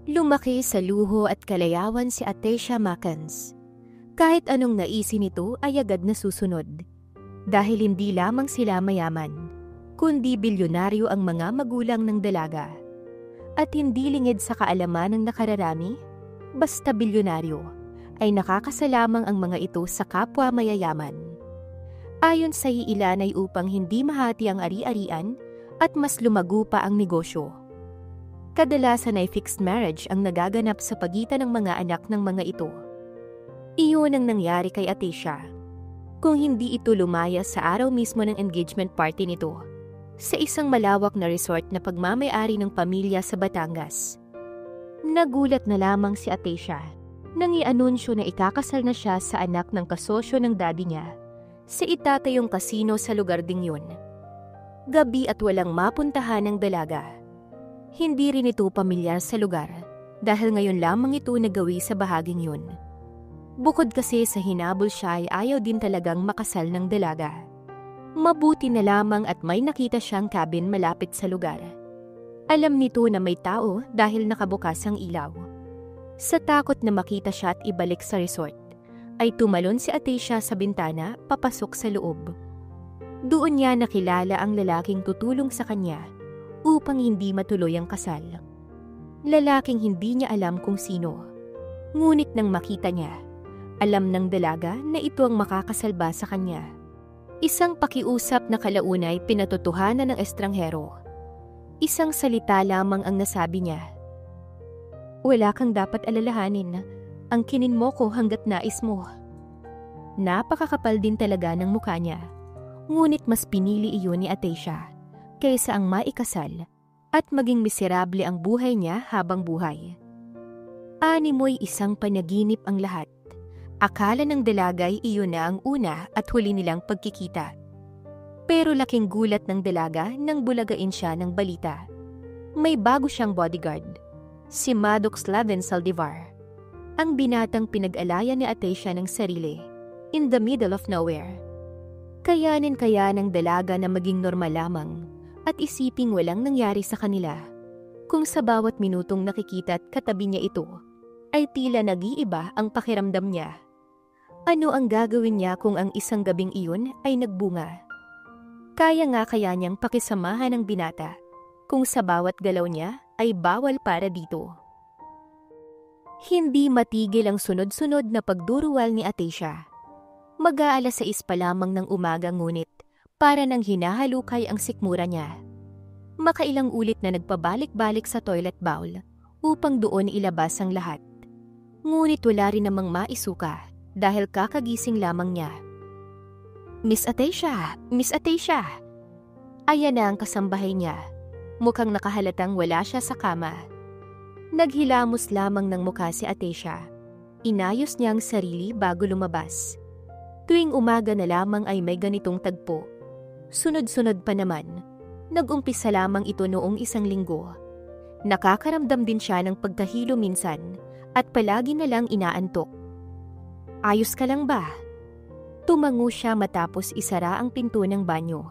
Lumaki sa luho at kalayawan si Atecia Macans. Kahit anong naisin nito ay agad na susunod. Dahil hindi lamang sila mayaman, kundi bilyonaryo ang mga magulang ng dalaga. At hindi lingid sa kaalaman ng nakararami, basta bilyonaryo, ay nakakasalamang ang mga ito sa kapwa mayayaman. Ayon sa iilan ay upang hindi mahati ang ari-arian at mas lumago pa ang negosyo. Kadalasan ay fixed marriage ang nagaganap sa pagitan ng mga anak ng mga ito. Iyon ang nangyari kay Atecia. Kung hindi ito lumaya sa araw mismo ng engagement party nito, sa isang malawak na resort na pagmamay-ari ng pamilya sa Batangas. Nagulat na lamang si Atecia nang i-anunsyo na ikakasal na siya sa anak ng kasosyo ng daddy niya sa itatayong kasino sa lugar ding yun. Gabi at walang mapuntahan ng dalaga. Hindi rin ito pamilyar sa lugar dahil ngayon lamang ito nagawi sa bahaging yun. Bukod kasi sa hinabol siya ay ayaw din talagang makasal ng dalaga. Mabuti na lamang at may nakita siyang cabin malapit sa lugar. Alam nito na may tao dahil nakabukas ang ilaw. Sa takot na makita siya at ibalik sa resort, ay tumalon si Atecia sa bintana papasok sa loob. Doon niya nakilala ang lalaking tutulong sa kanya upang hindi matuloy ang kasal. Lalaking hindi niya alam kung sino. Ngunit nang makita niya, alam ng dalaga na ito ang makakasalba sa kanya. Isang pakiusap na kalaunay pinatotohanan ng estranghero. Isang salita lamang ang nasabi niya. Wala kang dapat alalahanin. Angkinin mo ko hanggat nais mo. Napakakapal din talaga ng mukha niya. Ngunit mas pinili iyon ni Atecia kaysa ang maikasal at maging miserable ang buhay niya habang buhay. Animoy isang panaginip ang lahat. Akala ng dalagay iyon na ang una at huli nilang pagkikita. Pero laking gulat ng dalaga nang bulagain siya ng balita. May bago siyang bodyguard, si Maddox Laven Saldivar. Ang binatang pinag-alaya ni Atecia ng sarili, in the middle of nowhere. Kayanin kaya ng dalaga na maging normal lamang at isiping walang nangyari sa kanila. Kung sa bawat minutong nakikita at katabi niya ito, ay tila nag-iiba ang pakiramdam niya. Ano ang gagawin niya kung ang isang gabing iyon ay nagbunga? Kaya nga kaya niyang pakisamahan ang binata, kung sa bawat galaw niya ay bawal para dito. Hindi matigil ang sunod-sunod na pagduruwal ni Atecia. Mag-aalas 6 pa lamang ng umaga ngunit para nang hinahalukay ang sikmura niya. Makailang ulit na nagpabalik-balik sa toilet bowl upang doon ilabas ang lahat. Ngunit wala rin namang maisuka dahil kakagising lamang niya. Miss Atecia! Miss Atecia! Ayan na ang kasambahay niya. Mukhang nakahalatang wala siya sa kama. Naghilamos lamang ng mukha si Atecia. Inayos niya ang sarili bago lumabas. Tuwing umaga na lamang ay may ganitong tagpo. Sunod-sunod pa naman. Nag-umpisa lamang ito noong 1 linggo. Nakakaramdam din siya ng pagkahilo minsan at palagi na lang inaantok. Ayos ka lang ba? Tumango siya matapos isara ang pinto ng banyo.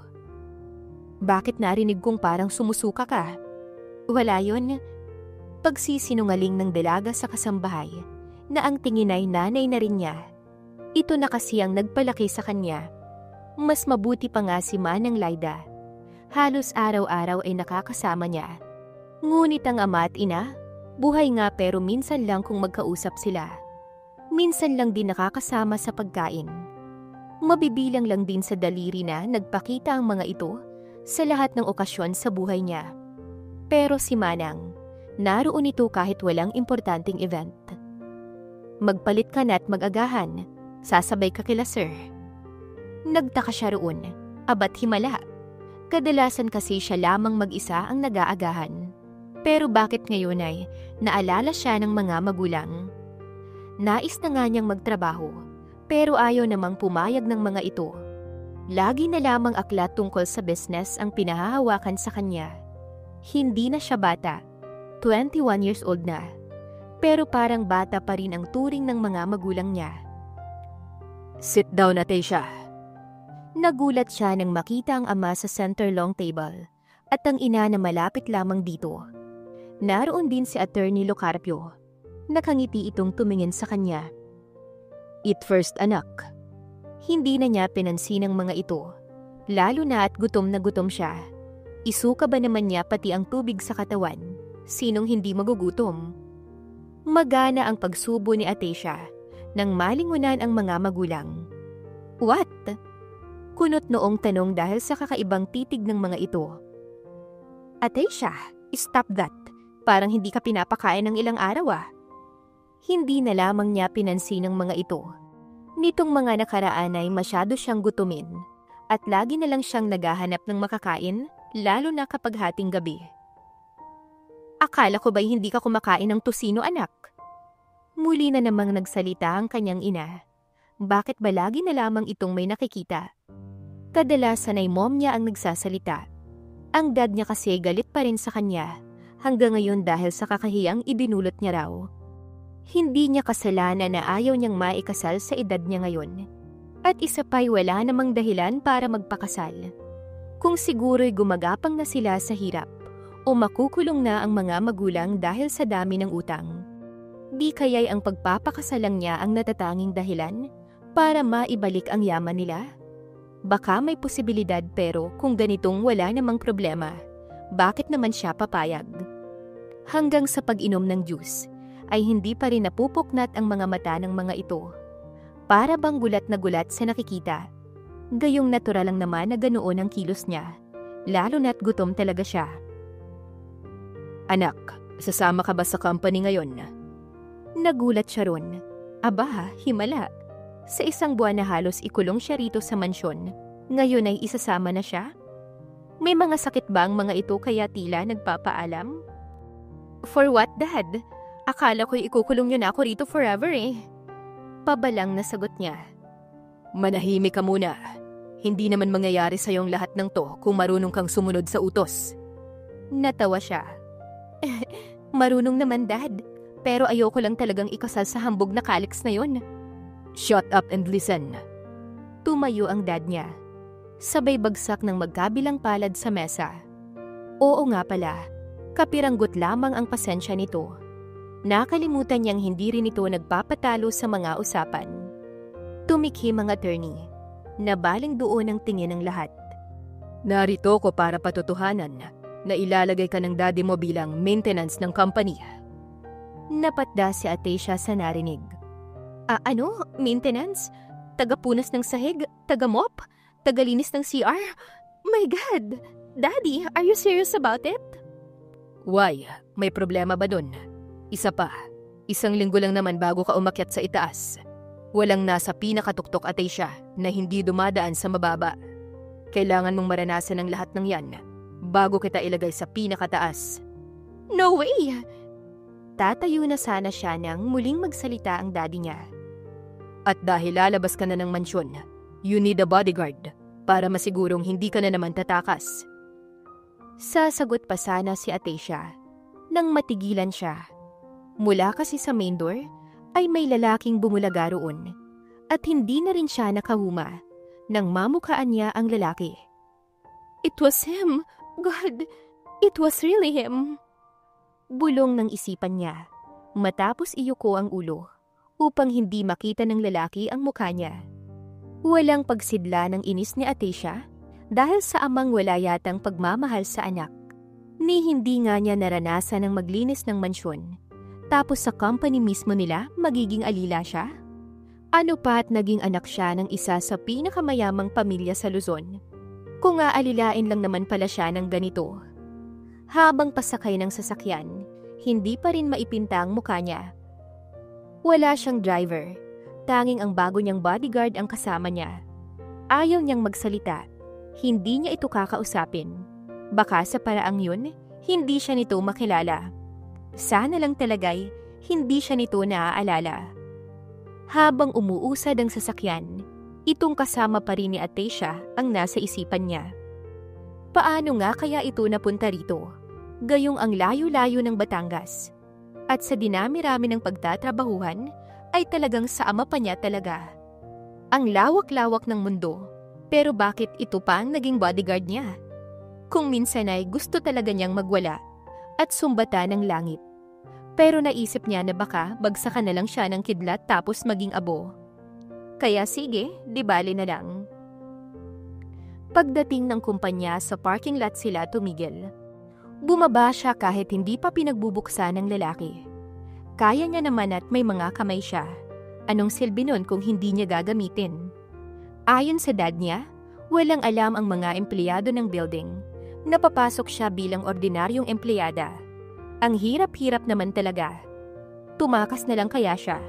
Bakit narinig kong parang sumusuka ka? Wala yon. Pagsisinungaling ng dalaga sa kasambahay na ang tingin ay nanay na rin niya. Ito na kasi ang nagpalaki sa kanya. Mas mabuti pa nga si Manang Laida. Halos araw-araw ay nakakasama niya. Ngunit ang ama at ina, buhay nga pero minsan lang kung magkausap sila. Minsan lang din nakakasama sa pagkain. Mabibilang lang din sa daliri na nagpakita ang mga ito sa lahat ng okasyon sa buhay niya. Pero si Manang, naroon ito kahit walang importanteng event. Magpalit ka na at mag-agahan. Sasabay ka kila sir. Nagtaka siya roon, abat himala. Kadalasan kasi siya lamang mag-isa ang nag-aagahan. Pero bakit ngayon ay naalala siya ng mga magulang? Nais na nga niyang magtrabaho, pero ayaw namang pumayag ng mga ito. Lagi na lamang aklat tungkol sa business ang pinahahawakan sa kanya. Hindi na siya bata, 21 years old na. Pero parang bata pa rin ang turing ng mga magulang niya. Sit down, Atecia. Nagulat siya nang makita ang ama sa center long table at ang ina na malapit lamang dito. Naroon din si Attorney Locarpio. Nakangiti itong tumingin sa kanya. "Eat first, anak." Hindi na niya pinansin ang mga ito, lalo na at gutom na gutom siya. Isuka ba naman niya pati ang tubig sa katawan? Sinong hindi magugutom? Magana ang pagsubo ni Atecia nang malingunan ang mga magulang. "What?" Kunot noong tanong dahil sa kakaibang titig ng mga ito. "Atecia, stop that. Parang hindi ka pinapakain ng ilang araw ah." Hindi na lamang niya pinansin ng mga ito. Nitong mga nakaraan ay masyado siyang gutumin at lagi na lang siyang naghahanap ng makakain, lalo na kapag hating gabi. "Akala ko ba'y hindi ka kumakain ng tusino, anak?" Muli na namang nagsalita ang kanyang ina. Bakit ba lagi na lamang itong may nakikita? Kadalasan ay mom niya ang nagsasalita. Ang dad niya kasi galit pa rin sa kanya, hanggang ngayon dahil sa kakahiyang idinulot niya raw. Hindi niya kasalanan na ayaw niyang maikasal sa edad niya ngayon. At isa pa'y wala namang dahilan para magpakasal. Kung siguro'y gumagapang na sila sa hirap, o makukulong na ang mga magulang dahil sa dami ng utang. Di kaya'y ang pagpapakasalang niya ang natatanging dahilan para maibalik ang yaman nila? Baka may posibilidad pero kung ganitong wala namang problema, bakit naman siya papayag? Hanggang sa pag-inom ng juice, ay hindi pa rin napupuknat ang mga mata ng mga ito. Para bang gulat na gulat sa nakikita. Gayong natural lang naman na ganoon ang kilos niya, lalo na't gutom talaga siya. "Anak, sasama ka ba sa company ngayon?" Nagulat siya ron. Aba, himala. Sa isang buwan na halos ikulong siya rito sa mansyon, ngayon ay isasama na siya? May mga sakit ba ang mga ito kaya tila nagpapaalam? "For what, Dad? Akala ko'y ikukulong niyo na ako rito forever eh." Pabalang na sagot niya. "Manahimik ka muna. Hindi naman mangyayari sa'yo ang lahat ng to kung marunong kang sumunod sa utos." Natawa siya. "Marunong naman, Dad. Pero ayoko lang talagang ikasal sa hambog na Calix na yon." "Shut up and listen." Tumayo ang dad niya. Sabay bagsak ng magkabilang palad sa mesa. Oo nga pala, kapiranggot lamang ang pasensya nito. Nakalimutan niyang hindi rin ito nagpapatalo sa mga usapan. Tumikhim ang attorney. Nabaling doon ang tingin ng lahat. "Narito ko para patutuhanan na ilalagay ka ng daddy mo bilang maintenance ng company." Napatda si Atecia sa narinig. Ano? Maintenance? Taga-punas ng sahig? Taga-mop? Taga-linis ng CR? My God! Daddy, are you serious about it? "Why? May problema ba dun? Isa pa, 1 linggo lang naman bago ka umakyat sa itaas. Walang nasa pinakatuktok, Atecia, na hindi dumadaan sa mababa. Kailangan mong maranasan ang lahat ng yan bago kita ilagay sa pinakataas." "No way!" Tatayo na sana siya nang muling magsalita ang daddy niya. "At dahil lalabas ka na ng mansyon, you need a bodyguard para masigurong hindi ka na naman tatakas." Sasagot pa sana si Atecia nang matigilan siya. Mula kasi sa main door ay may lalaking bumulaga roon at hindi na rin siya nakahuma nang mamukaan niya ang lalaki. It was him! God, it was really him! Bulong ng isipan niya, matapos iyuko ang ulo upang hindi makita ng lalaki ang mukha niya. Walang pagsidla ng inis ni Atecia dahil sa amang wala yatang pagmamahal sa anak. Ni hindi nga niya naranasan ang maglinis ng mansyon. Tapos sa company mismo nila magiging alila siya? Ano pa at naging anak siya ng isa sa pinakamayamang pamilya sa Luzon? Kung aalilain lang naman pala siya ng ganito. Habang pasakay ng sasakyan, hindi pa rin maipinta ang mukha niya. Wala siyang driver, tanging ang bago niyang bodyguard ang kasama niya. Ayaw niyang magsalita, hindi niya ito kakausapin. Baka sa paraang yun, hindi siya nito makilala. Sana lang talaga'y hindi siya nito naaalala. Habang umuusad ang sasakyan, itong kasama pa rin ni Atecia ang nasa isipan niya. Paano nga kaya ito napunta rito? Gayong ang layo-layo ng Batangas. At sa dinami-rami ng pagtatrabahuhan, ay talagang sa ama pa niya talaga. Ang lawak-lawak ng mundo, pero bakit ito pa ang naging bodyguard niya? Kung minsan ay gusto talaga niyang magwala, at sumbata ng langit. Pero naisip niya na baka bagsakan na lang siya ng kidlat tapos maging abo. Kaya sige, di bali na lang. Pagdating ng kumpanya sa parking lot sila tumigil. Bumaba siya kahit hindi pa pinagbubuksan ng lalaki. Kaya niya naman at may mga kamay siya. Anong silbi nun kung hindi niya gagamitin? Ayon sa dad niya, walang alam ang mga empleyado ng building. Napapasok siya bilang ordinaryong empleyada. Ang hirap-hirap naman talaga. Tumakas na lang kaya siya.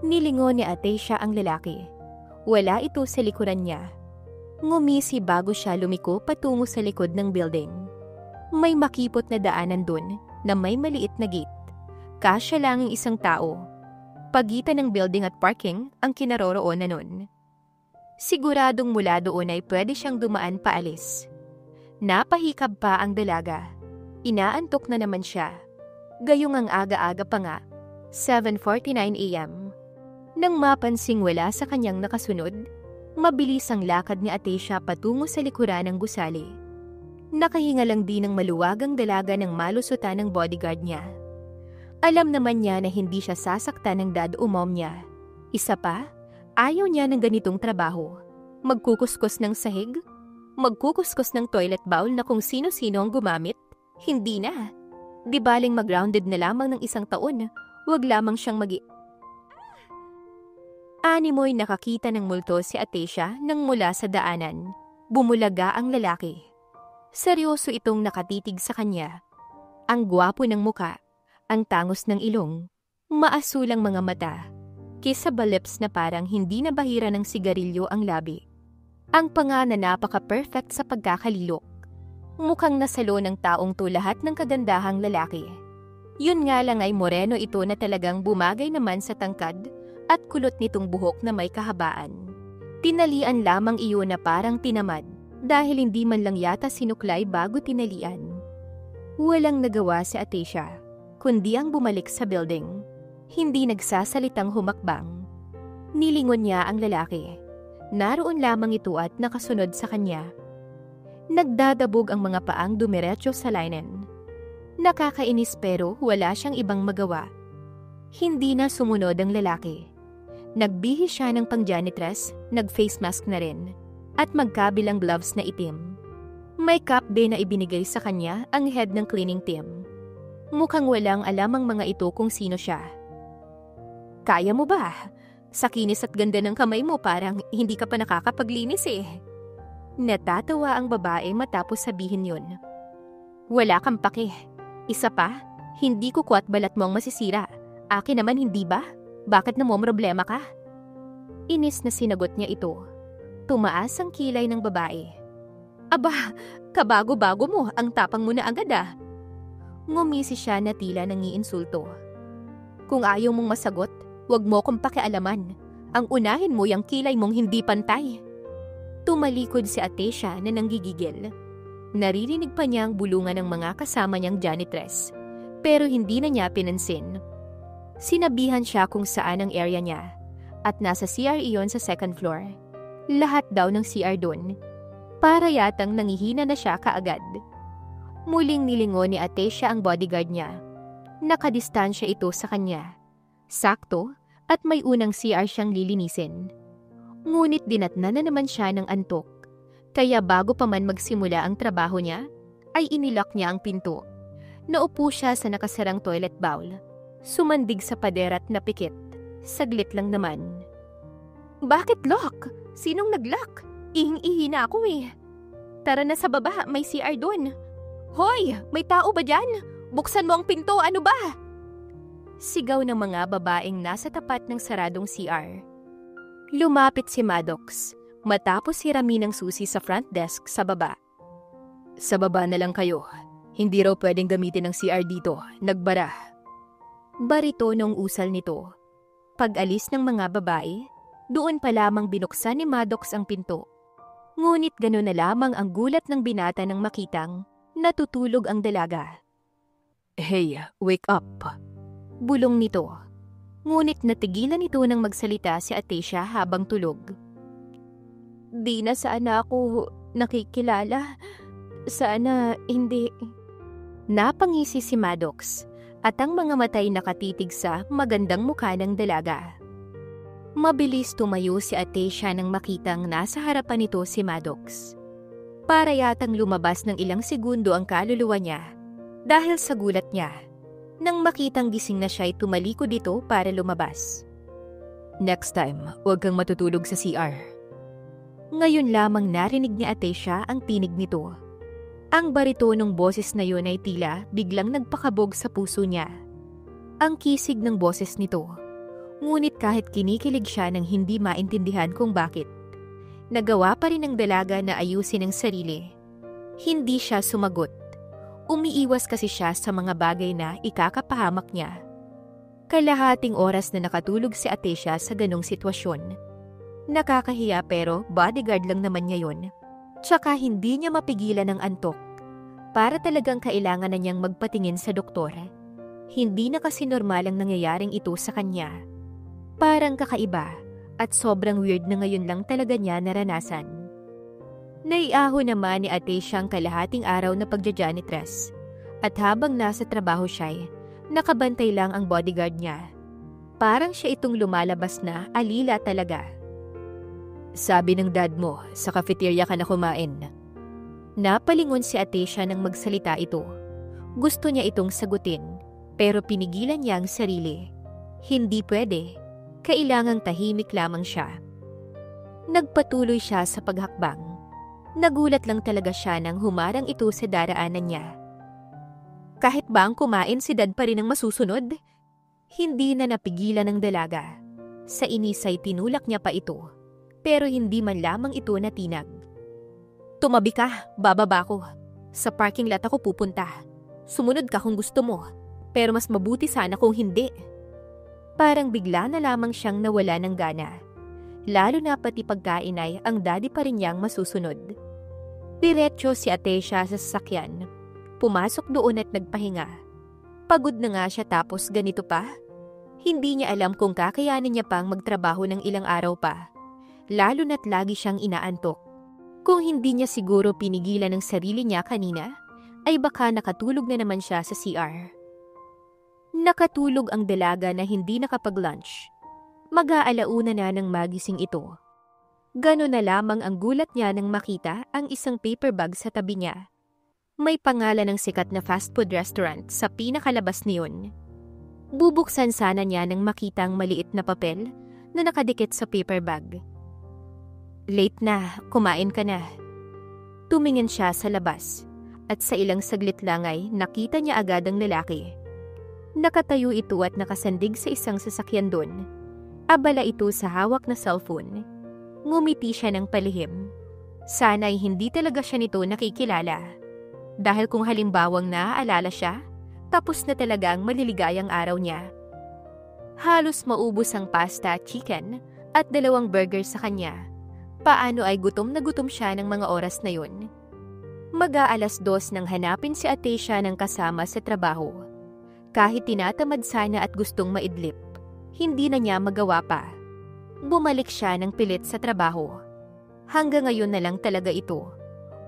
Nilingon ni Atecia ang lalaki. Wala ito sa likuran niya. Ngumisi bago siya lumiko patungo sa likod ng building. May makipot na daanan dun na may maliit na gate. Kasya lang ang isang tao. Pagitan ng building at parking ang kinaroroonan nun. Siguradong mula doon ay pwede siyang dumaan paalis. Napahikab pa ang dalaga. Inaantok na naman siya. Gayong ang aga-aga pa nga, 7:49 a.m. Nang mapansing wala sa kanyang nakasunod, mabilis ang lakad ni Atecia patungo sa likuran ng gusali. Nakahinga lang din ng maluwagang dalaga ng malusutan ng bodyguard niya. Alam naman niya na hindi siya sasaktan ng dad o mom niya. Isa pa, ayaw niya ng ganitong trabaho. Magkukuskus ng sahig? Magkukuskus ng toilet bowl na kung sino-sino ang gumamit? Hindi na. Di baling mag-grounded na lamang ng isang taon, wag lamang siyang Animoy nakakita ng multo si Atecia nang mula sa daanan. Bumulaga ang lalaki. Seryoso itong nakatitig sa kanya. Ang gwapo ng muka, ang tangos ng ilong, maasulang mga mata, kissable lips na parang hindi nabahira ng sigarilyo ang labi. Ang panga na napaka-perfect sa pagkakalilok. Mukhang nasalo ng taong to lahat ng kagandahang lalaki. Yun nga lang ay moreno ito na talagang bumagay naman sa tangkad at kulot nitong buhok na may kahabaan. Tinalian lamang iyon na parang tinamad dahil hindi man lang yata sinuklay bago tinalian. Walang nagawa si Atecia, kundi ang bumalik sa building. Hindi nagsasalitang humakbang. Nilingon niya ang lalaki. Naroon lamang ito at nakasunod sa kanya. Nagdadabog ang mga paang dumiretso sa linen. Nakakainis pero wala siyang ibang magawa. Hindi na sumunod ang lalaki. Nagbihis siya ng pang-janitress, nag-face mask na rin, at magkabilang gloves na itim. May cup din na ibinigay sa kanya ang head ng cleaning team. Mukhang walang alam ang mga ito kung sino siya. Kaya mo ba? Sa kinis at ganda ng kamay mo parang hindi ka pa nakakapaglinis eh. Natatawa ang babae matapos sabihin yun. Wala kang pake. Isa pa, hindi ko kuwat balat mo ang masisira. Akin naman hindi ba? Bakit na mo problema ka? Inis na sinagot niya ito. Tumaas ang kilay ng babae. Aba, kabago-bago mo, ang tapang mo na agad ah. Ngumisi siya na tila nangiinsulto. Kung ayaw mong masagot, wag mo kong pakialaman. Ang unahin mo yung kilay mong hindi pantay. Tumalikod si Atecia na nanggigigil. Naririnig pa niya ang bulungan ng mga kasama niyang janitress, pero hindi na niya pinansin. Sinabihan siya kung saan ang area niya, at nasa CR iyon sa second floor. Lahat daw ng CR doon. Para yatang nangihina na siya kaagad. Muling nilingon ni Atecia ang bodyguard niya. Nakadistansya ito sa kanya. Sakto at may unang CR siyang lilinisin. Ngunit dinatnan na naman siya ng antok. Kaya bago pa man magsimula ang trabaho niya, ay inilock niya ang pinto. Naupo siya sa nakasarang toilet bowl. Sumandig sa pader at napikit. Saglit lang naman. Bakit lock? Sinong nag-lock? Ihing-ihi na ako eh. Tara na sa baba, may CR doon. Hoy, may tao ba dyan? Buksan mo ang pinto, ano ba? Sigaw ng mga babaeng nasa tapat ng saradong CR. Lumapit si Maddox, matapos hiramin ng susi sa front desk sa baba. Sa baba na lang kayo. Hindi raw pwedeng gamitin ng CR dito. Nagbara. Baritonong usal nito. Pag-alis ng mga babae, doon pa lamang binuksan ni Maddox ang pinto. Ngunit gano'n na lamang ang gulat ng binata nang makitang natutulog ang dalaga. Hey, wake up! Bulong nito. Ngunit natigilan ito nang magsalita si Atecia habang tulog. Di na sana ako nakikilala. Sana hindi. Napangisi si Maddox at ang mga matay nakatitig sa magandang mukha ng dalaga. Mabilis tumayo si Atecia nang makitang nasa harapan nito si Maddox. Para yatang lumabas ng ilang segundo ang kaluluwa niya dahil sa gulat niya. Nang makitang gising na siya ay tumalikod dito para lumabas. "Next time, huwag kang matutulog sa CR." Ngayon lamang narinig ni Atecia ang tinig nito. Ang baritonong boses na yun ay tila biglang nagpakabog sa puso niya. Ang kisig ng boses nito. Ngunit kahit kinikilig siya nang hindi maintindihan kung bakit, nagawa pa rin ng dalaga na ayusin ang sarili. Hindi siya sumagot. Umiiwas kasi siya sa mga bagay na ikakapahamak niya. Kalahating oras na nakatulog si Atecia sa ganong sitwasyon. Nakakahiya pero bodyguard lang naman niya yun. Tsaka hindi niya mapigilan ang antok. Para talagang kailangan na niyang magpatingin sa doktor. Hindi na kasi normal ang nangyayaring ito sa kanya. Parang kakaiba at sobrang weird na ngayon lang talaga niya naranasan. Naiaho naman ni Atecia ang kalahating araw na pagja-janitress. At habang nasa trabaho siya, nakabantay lang ang bodyguard niya. Parang siya itong lumalabas na alila talaga. "Sabi ng dad mo, sa cafeteria ka na kumain." Napalingon si Atecia nang magsalita ito. Gusto niya itong sagutin, pero pinigilan niya ang sarili. Hindi pwede. Kailangang tahimik lamang siya. Nagpatuloy siya sa paghakbang. Nagulat lang talaga siya nang humarang ito sa daraanan niya. Kahit ba ang kumain si dad pa rin ang masusunod? Hindi na napigilan ng dalaga. Sa inis ay tinulak niya pa ito. Pero hindi man lamang ito natinag. "Tumabi ka, bababa ko. Sa parking lot ako pupunta. Sumunod ka kung gusto mo. Pero mas mabuti sana kung hindi." Parang bigla na lamang siyang nawala ng gana. Lalo na pati pagkain ay ang daddy pa rin niyang masusunod. Diretso si Atecia sa sasakyan. Pumasok doon at nagpahinga. Pagod na nga siya tapos ganito pa. Hindi niya alam kung kakayanin niya pang magtrabaho ng ilang araw pa. Lalo na't lagi siyang inaantok. Kung hindi niya siguro pinigilan ng sarili niya kanina, ay baka nakatulog na naman siya sa CR. Nakatulog ang dalaga na hindi nakapag-lunch. Mag-aalauna na ng magising ito. Gano'n na lamang ang gulat niya nang makita ang isang paper bag sa tabi niya. May pangalan ng sikat na fast food restaurant sa pinakalabas niyon. Bubuksan sana niya nang makita ang maliit na papel na nakadikit sa paper bag. "Late na, kumain ka na." Tumingin siya sa labas at sa ilang saglit lang ay nakita niya agad ang lalaki. Nakatayo ito at nakasandig sa isang sasakyan doon. Abala ito sa hawak na cellphone. Ngumiti siya ng palihim. Sana'y hindi talaga siya nito nakikilala. Dahil kung halimbawang naaalala siya, tapos na talaga ang maliligayang araw niya. Halos maubos ang pasta at chicken at 2 burger sa kanya. Paano ay gutom na gutom siya ng mga oras na yun. Mag-aalas 2 nang hanapin si Atecia ng kasama sa trabaho. Kahit tinatamad sana at gustong maidlip, hindi na niya magawa pa. Bumalik siya ng pilit sa trabaho. Hanggang ngayon na lang talaga ito.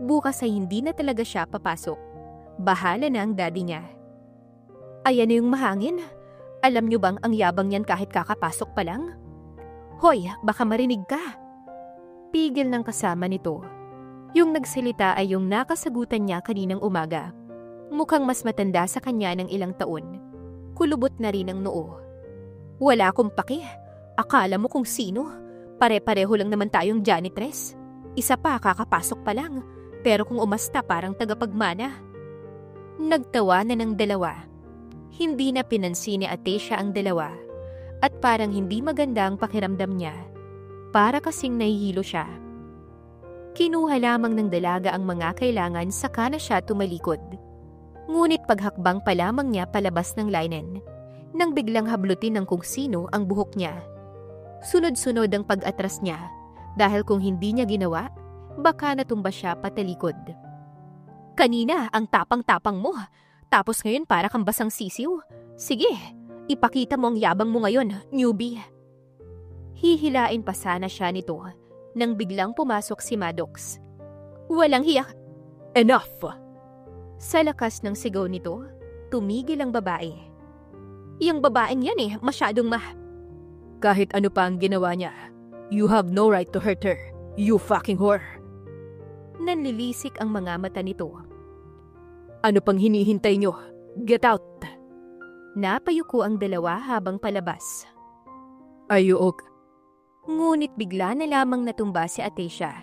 Bukas ay hindi na talaga siya papasok. Bahala na ang daddy niya. "Ayan na yung mahangin. Alam niyo bang ang yabang niyan kahit kakapasok pa lang? Hoy, baka marinig ka." Pigil ng kasama nito. Yung nagsalita ay yung nakasagutan niya kaninang umaga. Mukhang mas matanda sa kanya ng ilang taon. Kulubot na rin ang noo. "Wala akong pake. Akala mo kung sino? Pare-pareho lang naman tayong janitress. Isa pa kakapasok pa lang. Pero kung umasta parang tagapagmana." Nagtawa na ng dalawa. Hindi na pinansin ni Atecia ang dalawa. At parang hindi maganda ang pakiramdam niya. Para kasing nahihilo siya. Kinuha lamang ng dalaga ang mga kailangan saka na siya tumalikod. Ngunit paghakbang pa lamang niya palabas ng linen, nang biglang hablutin ng kung sino ang buhok niya. Sunod-sunod ang pag-atras niya, dahil kung hindi niya ginawa, baka natumba siya patalikod. "Kanina ang tapang-tapang mo, tapos ngayon para kang basang sisiw. Sige, ipakita mo ang yabang mo ngayon, newbie." Hihilain pa sana siya nito nang biglang pumasok si Maddox. "Walang hiya." "Enough!" Sa lakas ng sigaw nito, tumigil ang babae. Yung babaeng yan masyadong Kahit ano pa ang ginawa niya, you have no right to hurt her, you fucking whore. Nanlilisik ang mga mata nito. Ano pang hinihintay niyo? Get out! Napayuko ang dalawa habang palabas. Ayuog. Ngunit bigla na lamang natumba si Atecia.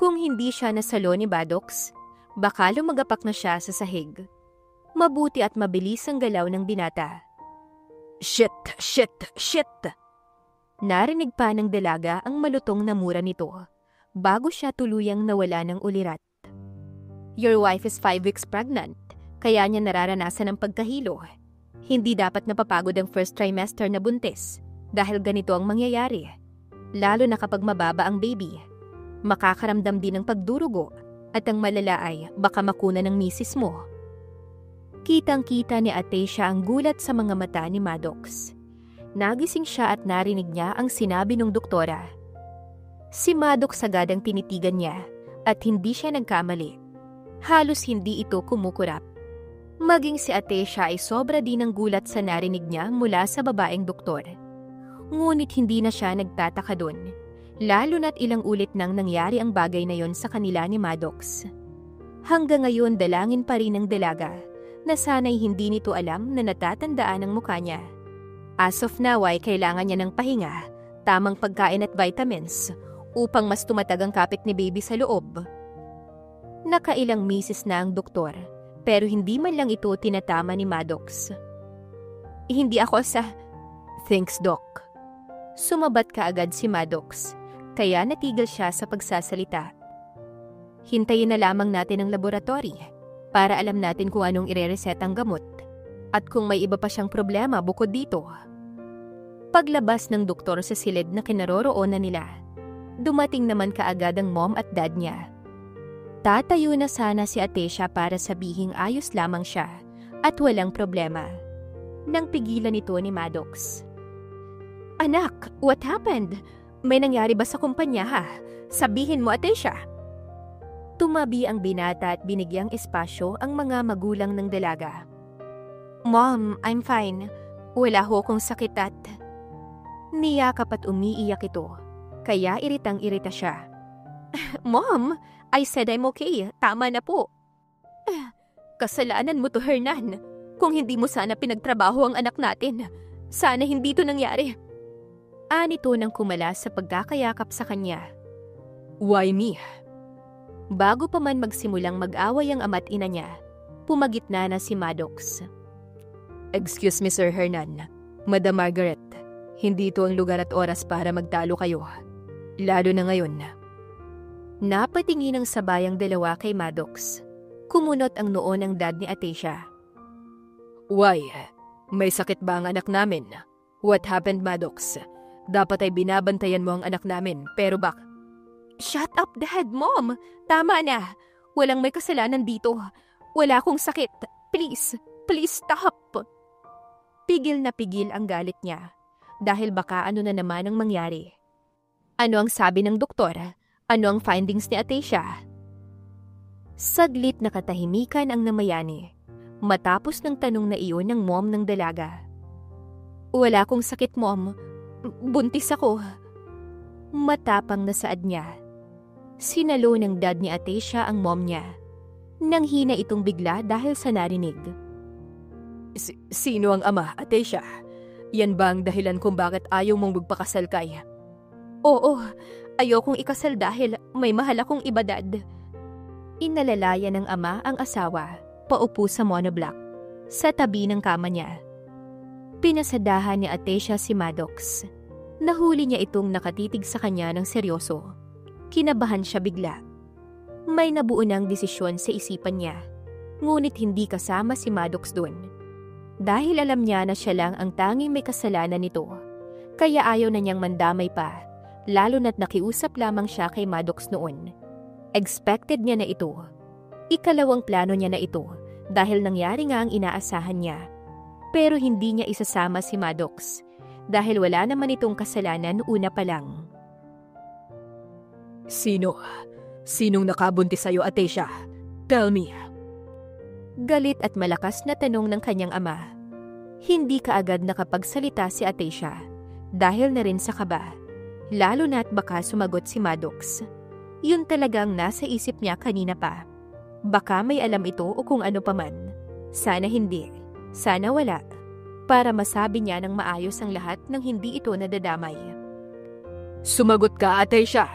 Kung hindi siya nasalo ni Maddox, baka lumagapak na siya sa sahig. Mabuti at mabilis ang galaw ng binata. Shit! Shit! Shit! Narinig pa ng dalaga ang malutong na mura nito bago siya tuluyang nawala ng ulirat. Your wife is 5 weeks pregnant, kaya niya nararanasan ang pagkahilo. Hindi dapat napapagod ang first trimester na buntis dahil ganito ang mangyayari. Lalo na kapag mababa ang baby. Makakaramdam din ng pagdurugo at ang malala ay baka makuna ng misis mo. Kitang-kita ni Atecia ang gulat sa mga mata ni Maddox. Nagising siya at narinig niya ang sinabi ng doktora. Si Maddox agad ang tinitigan niya at hindi siya nagkamali. Halos hindi ito kumukurap. Maging si Atecia ay sobra din ng gulat sa narinig niya mula sa babaeng doktor. Ngunit hindi na siya nagtataka doon, lalo na't ilang ulit nang nangyari ang bagay na yon sa kanila ni Maddox. Hanggang ngayon dalangin pa rin ng dalaga na sana'y hindi nito alam na natatandaan ang mukha niya. As of now ay kailangan niya ng pahinga, tamang pagkain at vitamins upang mas tumatag ang kapit ni baby sa loob. Nakailang misis na ang doktor, pero hindi man lang ito tinatama ni Maddox. Hindi ako sa... Thanks, Doc. Sumabat kaagad si Maddox, kaya natigil siya sa pagsasalita. Hintayin na lamang natin ang laboratory para alam natin kung anong ire-reset ang gamot at kung may iba pa siyang problema bukod dito. Paglabas ng doktor sa silid na kinaroroonan nila, dumating naman kaagad ang mom at dad niya. Tatayo na sana si Atecia para sabihing ayos lamang siya at walang problema. Nang pigilan ito ni Maddox. Anak, what happened? May nangyari ba sa kumpanya ha? Sabihin mo, Atecia. Tumabi ang binata at binigyang espasyo ang mga magulang ng dalaga. Mom, I'm fine. Wala ho akong sakit at... Niyakap at umiiyak ito, kaya iritang-irita siya. Mom, I said I'm okay. Tama na po. Kasalanan mo to, Hernan. Kung hindi mo sana pinagtrabaho ang anak natin, sana hindi to nangyari. Anito nang kumalas sa pagkakayakap sa kanya. Why me? Bago pa man magsimulang mag-away ang ama't ina niya, pumagitna na si Maddox. Excuse me, Sir Hernan. Madam Margaret, hindi ito ang lugar at oras para magtalo kayo. Lalo na ngayon. Napatingin ang sabayang dalawa kay Maddox. Kumunot ang noo ng dad ni Atecia. Why? May sakit ba ang anak namin? What happened, Maddox? Dapat ay binabantayan mo ang anak namin, pero Shut up, Dad, Mom! Tama na! Walang may kasalanan dito. Wala akong sakit. Please, please stop! Pigil na pigil ang galit niya, dahil baka ano na naman ang mangyari. Ano ang sabi ng doktor? Ano ang findings ni Atecia? Saglit na katahimikan ang namayani, matapos ng tanong na iyon ng mom ng dalaga. Wala akong sakit, Mom. Buntis ako. Matapang na saad niya. Sinalo ng dad ni Atecia ang mom niya. Nang hina itong bigla dahil sa narinig. Sino ang ama, Atecia? Yan ba ang dahilan kung bakit ayaw mong magpakasal kay? Oo, ayokong ikasal dahil may mahal akong iba, Dad. Inalalaya ng ama ang asawa, paupo sa monoblock, sa tabi ng kama niya. Pinasadahan ni Atecia si Maddox. Nahuli niya itong nakatitig sa kanya ng seryoso. Kinabahan siya bigla. May nabuo ng desisyon sa isipan niya, ngunit hindi kasama si Maddox doon. Dahil alam niya na siya lang ang tanging may kasalanan nito, kaya ayaw na niyang mandamay pa, lalo na't nakiusap lamang siya kay Maddox noon. Expected niya na ito. Ikalawang plano niya na ito dahil nangyari nga ang inaasahan niya. Pero hindi niya isasama si Maddox dahil wala naman itong kasalanan una pa lang. Sinong nakabuntis sa'yo, Atecia? Tell me. Galit at malakas na tanong ng kanyang ama. Hindi kaagad nakapagsalita si Atecia dahil na rin sa kaba, lalo na't baka sumagot si Maddox. Yun talagang nasa isip niya kanina pa. Baka may alam ito o kung ano paman. Sana hindi. Sana wala. Para masabi niya ng maayos ang lahat nang hindi ito nadadamay. Sumagot ka, Atecia!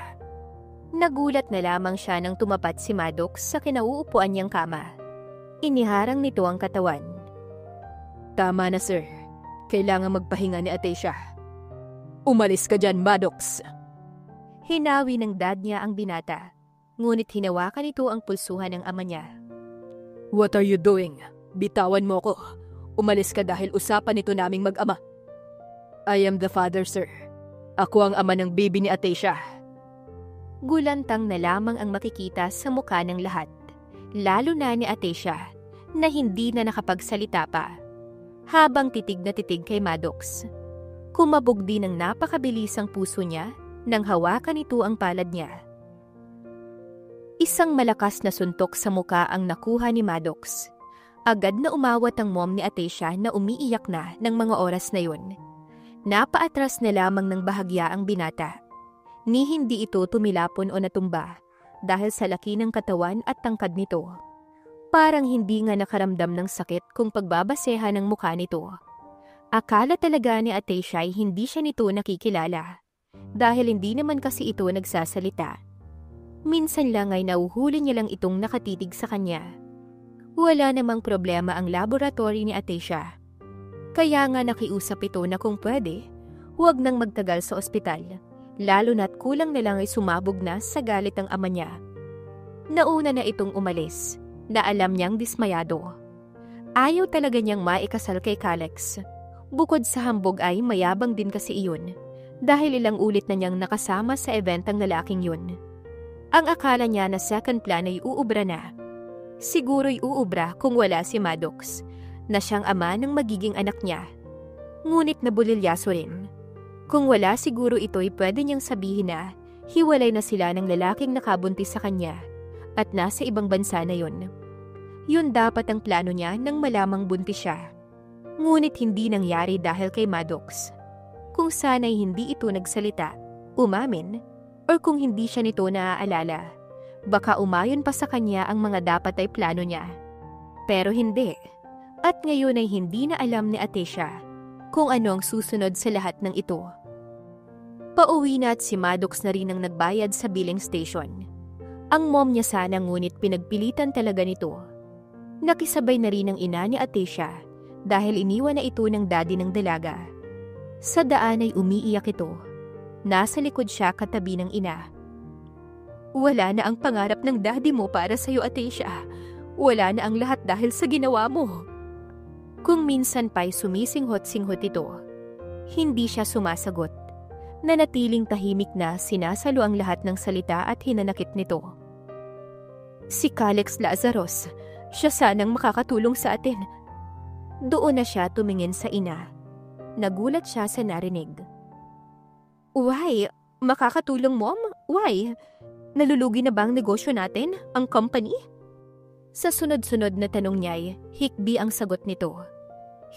Nagulat na lamang siya nang tumapat si Maddox sa kinauupuan niyang kama. Iniharang nito ang katawan. Tama na, sir. Kailangan magpahinga ni Atecia. Umalis ka dyan, Maddox! Hinawi ng dad niya ang binata, ngunit hinawakan nito ang pulsuhan ng ama niya. What are you doing? Bitawan mo ko. Umalis ka dahil usapan nito naming mag-ama. I am the father, sir. Ako ang ama ng baby ni Atecia. Gulantang na lamang ang makikita sa mukha ng lahat, lalo na ni Atecia, na hindi na nakapagsalita pa. Habang titig na titig kay Maddox, kumabog din ang napakabilisang puso niya nang hawakan nito ang palad niya. Isang malakas na suntok sa muka ang nakuha ni Maddox. Agad na umawat ang mom ni Atecia na umiiyak na ng mga oras na yun. Napaatras na lamang ng bahagya ang binata. Ni hindi ito tumilapon o natumba dahil sa laki ng katawan at tangkad nito. Parang hindi nga nakaramdam ng sakit kung pagbabasehan ng mukha nito. Akala talaga ni Atecia ay hindi siya nito nakikilala dahil hindi naman kasi ito nagsasalita. Minsan lang ay nauhuli niya lang itong nakatitig sa kanya. Wala namang problema ang laboratory ni Atecia. Kaya nga nakiusap ito na kung pwede, huwag nang magtagal sa ospital, lalo na't kulang na lang ay sumabog na sa galit ang ama niya. Nauna na itong umalis, na alam niyang dismayado. Ayaw talaga niyang maikasal kay Calex. Bukod sa hambog ay mayabang din kasi iyon, dahil ilang ulit na niyang nakasama sa event ang lalaking yun. Ang akala niya na second plan ay uubra na. Siguro'y uubra kung wala si Maddox, na siyang ama ng magiging anak niya. Ngunit nabulilyaso rin. Kung wala siguro ito'y pwede niyang sabihin na hiwalay na sila ng lalaking nakabuntis sa kanya at nasa ibang bansa na yun. Yun dapat ang plano niya nang malamang buntis siya. Ngunit hindi nangyari dahil kay Maddox. Kung sana'y hindi ito nagsalita, umamin, or kung hindi siya nito naaalala, baka umayon pa sa kanya ang mga dapat ay plano niya. Pero hindi. At ngayon ay hindi na alam ni Atecia kung ano ang susunod sa lahat ng ito. Pauwi na at si Maddox na rin ang nagbayad sa billing station. Ang mom niya sana ngunit pinagpilitan talaga nito. Nakisabay na rin ang ina ni Atecia dahil iniwan na ito ng daddy ng dalaga. Sa daan ay umiiyak ito. Nasa likod siya katabi ng ina. Wala na ang pangarap ng daddy mo para sa'yo, Atecia. Wala na ang lahat dahil sa ginawa mo. Kung minsan pa'y sumisinghot-singhot ito, hindi siya sumasagot. Nanatiling tahimik na sinasalo ang lahat ng salita at hinanakit nito. Si Calex Lazarus, siya sanang makakatulong sa atin. Doon na siya tumingin sa ina. Nagulat siya sa narinig. Why? Makakatulong, Mom? Why? Nalulugi na ba ang negosyo natin, ang company? Sa sunod-sunod na tanong niya'y hikbi ang sagot nito.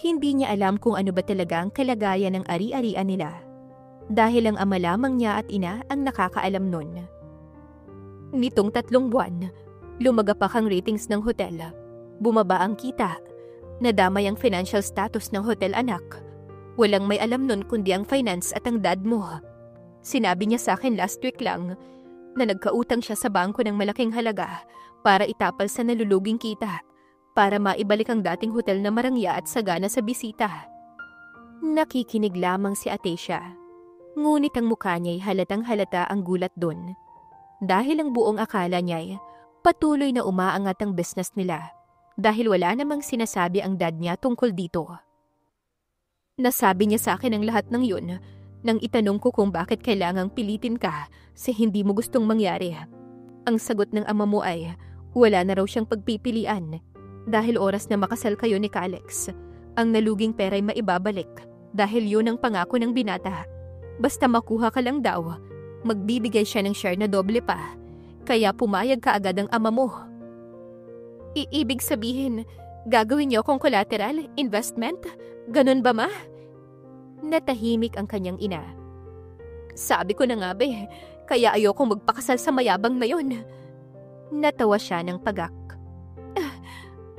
Hindi niya alam kung ano ba talaga ang kalagayan ng ari-arian nila. Dahil ang ama lamang niya at ina ang nakakaalam nun. Nitong 3 buwan, lumagapak ang ratings ng hotel. Bumaba ang kita. Nadamay ang financial status ng hotel, anak. Walang may alam nun kundi ang finance at ang dad mo. Sinabi niya sa akin last week lang na nagkautang siya sa bangko ng malaking halaga para itapal sa naluluging kita, para maibalik ang dating hotel na marangya at sagana sa bisita. Nakikinig lamang si Atecia. Ngunit ang mukha niya'y halatang halata ang gulat dun. Dahil ang buong akala niya'y patuloy na umaangat ang business nila dahil wala namang sinasabi ang dad niya tungkol dito. Nasabi niya sa akin ang lahat ng yun nang itanong ko kung bakit kailangang pilitin ka sa hindi mo gustong mangyari. Ang sagot ng ama mo ay wala na raw siyang pagpipilian dahil oras na makasal kayo ni Calex. Ang naluging pera'y maibabalik dahil yun ang pangako ng binata. Basta makuha ka lang daw, magbibigay siya ng share na doble pa. Kaya pumayag ka agad ang ama mo. Ibig sabihin, gagawin niyo akong collateral, investment? Ganun ba, ma? Natahimik ang kanyang ina. Sabi ko na nga ba kaya ayokong magpakasal sa mayabang na yon. Natawa siya ng pagak.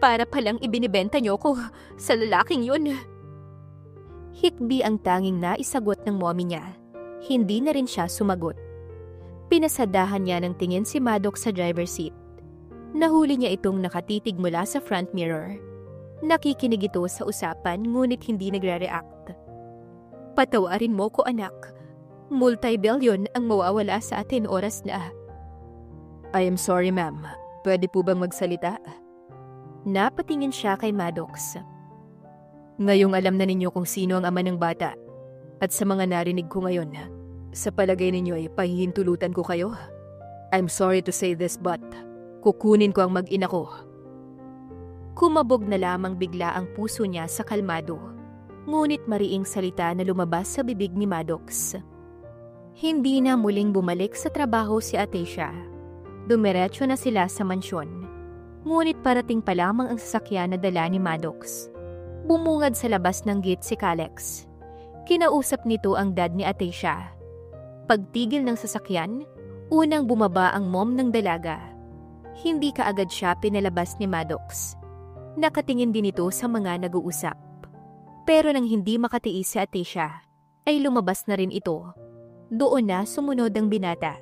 Para palang ibinibenta niyo ko sa lalaking yun. Hikbi ang tanging naisagot ng mommy niya. Hindi na rin siya sumagot. Pinasadahan niya ng tingin si Maddox sa driver's seat. Nahuli niya itong nakatitig mula sa front mirror. Nakikinig ito sa usapan ngunit hindi nagre-react. Patawarin mo ko, anak. Multi-billion ang mawawala sa atin oras na. I am sorry, ma'am. Pwede po bang magsalita? Napatingin siya kay Maddox. Ngayong alam na ninyo kung sino ang ama ng bata. At sa mga narinig ko ngayon, sa palagay ninyo ay pahihintulutan ko kayo? I'm sorry to say this but kukunin ko ang mag-ina ko. Kumabog na lamang bigla ang puso niya sa kalmado. Ngunit mariing salita na lumabas sa bibig ni Maddox. Hindi na muling bumalik sa trabaho si Atecia. Dumiretso na sila sa mansyon. Ngunit parating pa lamang ang sasakyan na dala ni Maddox. Bumungad sa labas ng gate si Calex. Kinausap nito ang dad ni Atecia. Pagtigil ng sasakyan, unang bumaba ang mom ng dalaga. Hindi kaagad siya pinalabas ni Maddox. Nakatingin din ito sa mga nag-uusap. Pero nang hindi makatiis si Atecia, ay lumabas na rin ito. Doon na sumunod ang binata.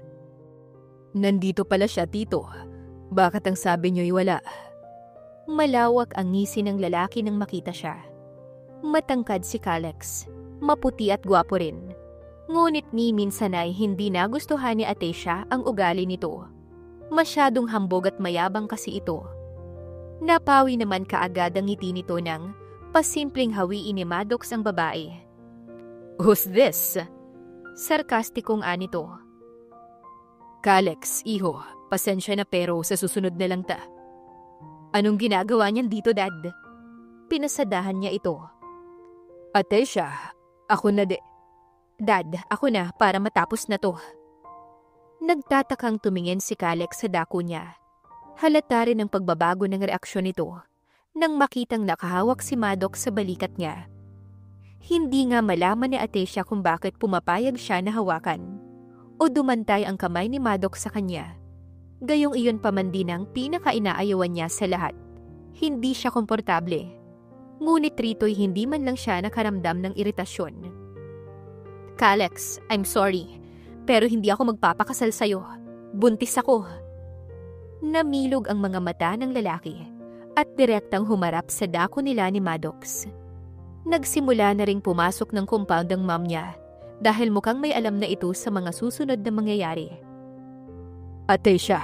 Nandito pala siya, tito. Bakit ang sabi niyo'y wala? Malawak ang ngisi ng lalaki nang makita siya. Matangkad si Calex. Maputi at gwapo rin. Ngunit ni minsan ay hindi nagustuhan ni Atecia ang ugali nito. Masyadong hambog at mayabang kasi ito. Napawi naman kaagad ang ngiti nito nang pasimpleng hawiin ni Maddox ang babae. Who's this? Sarkastikong anito. Calex, iho, pasensya na pero sa susunod na lang ta. Anong ginagawa niyan dito, Dad? Pinasadahan niya ito. Atecia, ako na Dad, ako na para matapos na to. Nagtatakang tumingin si Calex sa dako niya. Halata rin ang pagbabago ng reaksyon nito nang makitang nakahawak si Maddox sa balikat niya. Hindi nga malaman ni Atecia kung bakit pumapayag siya na hawakan o dumantay ang kamay ni Maddox sa kanya. Gayong iyon pa man din ang pinaka-inaayawan niya sa lahat. Hindi siya komportable. Ngunit rito'y hindi man lang siya nakaramdam ng iritasyon. Calex, I'm sorry, pero hindi ako magpapakasal sa'yo. Buntis ako. Namilog ang mga mata ng lalaki at direktang humarap sa dako nila ni Maddox. Nagsimula na ring pumasok ng compound ang mom niya dahil mukhang may alam na ito sa mga susunod na mangyayari. Atecia,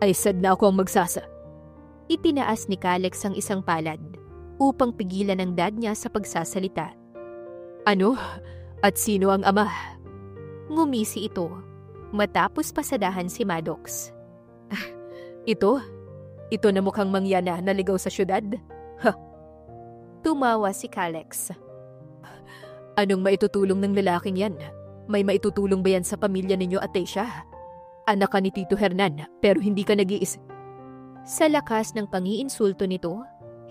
I said na ako ang magsasa. Itinaas ni Calex ang isang palad upang pigilan ang dad niya sa pagsasalita. Ano? At sino ang ama? Ngumisi ito matapos pasadahan si Maddox. Ito na mukhang mangyana na naligaw sa syudad? Ha? Tumawa si Calex. Anong maitutulong ng lalaking yan? May maitutulong ba yan sa pamilya ninyo, Atecia? Anak ka ni Tito Hernan, pero hindi ka nag-iisip. Sa lakas ng pangiinsulto nito,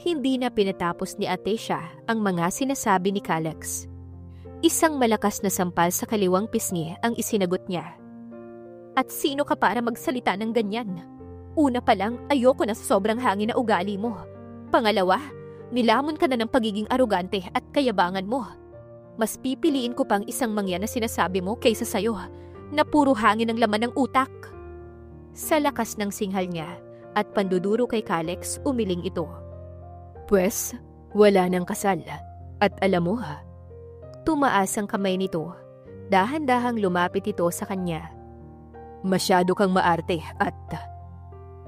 hindi na pinatapos ni Atecia ang mga sinasabi ni Calex. Isang malakas na sampal sa kaliwang pisngi ang isinagot niya. At sino ka para magsalita ng ganyan? Una pa lang, ayoko na sa sobrang hangin na ugali mo. Pangalawa, nilamon ka na ng pagiging arugante at kayabangan mo. Mas pipiliin ko pang isang mangyan na sinasabi mo kaysa sayo, na puro hangin ang laman ng utak. Sa lakas ng singhal niya at panduduro kay Calex, umiling ito. Pwes, wala nang kasal. At alam mo tumaas ang kamay nito. Dahan-dahang lumapit ito sa kanya. Masyado kang maarte at...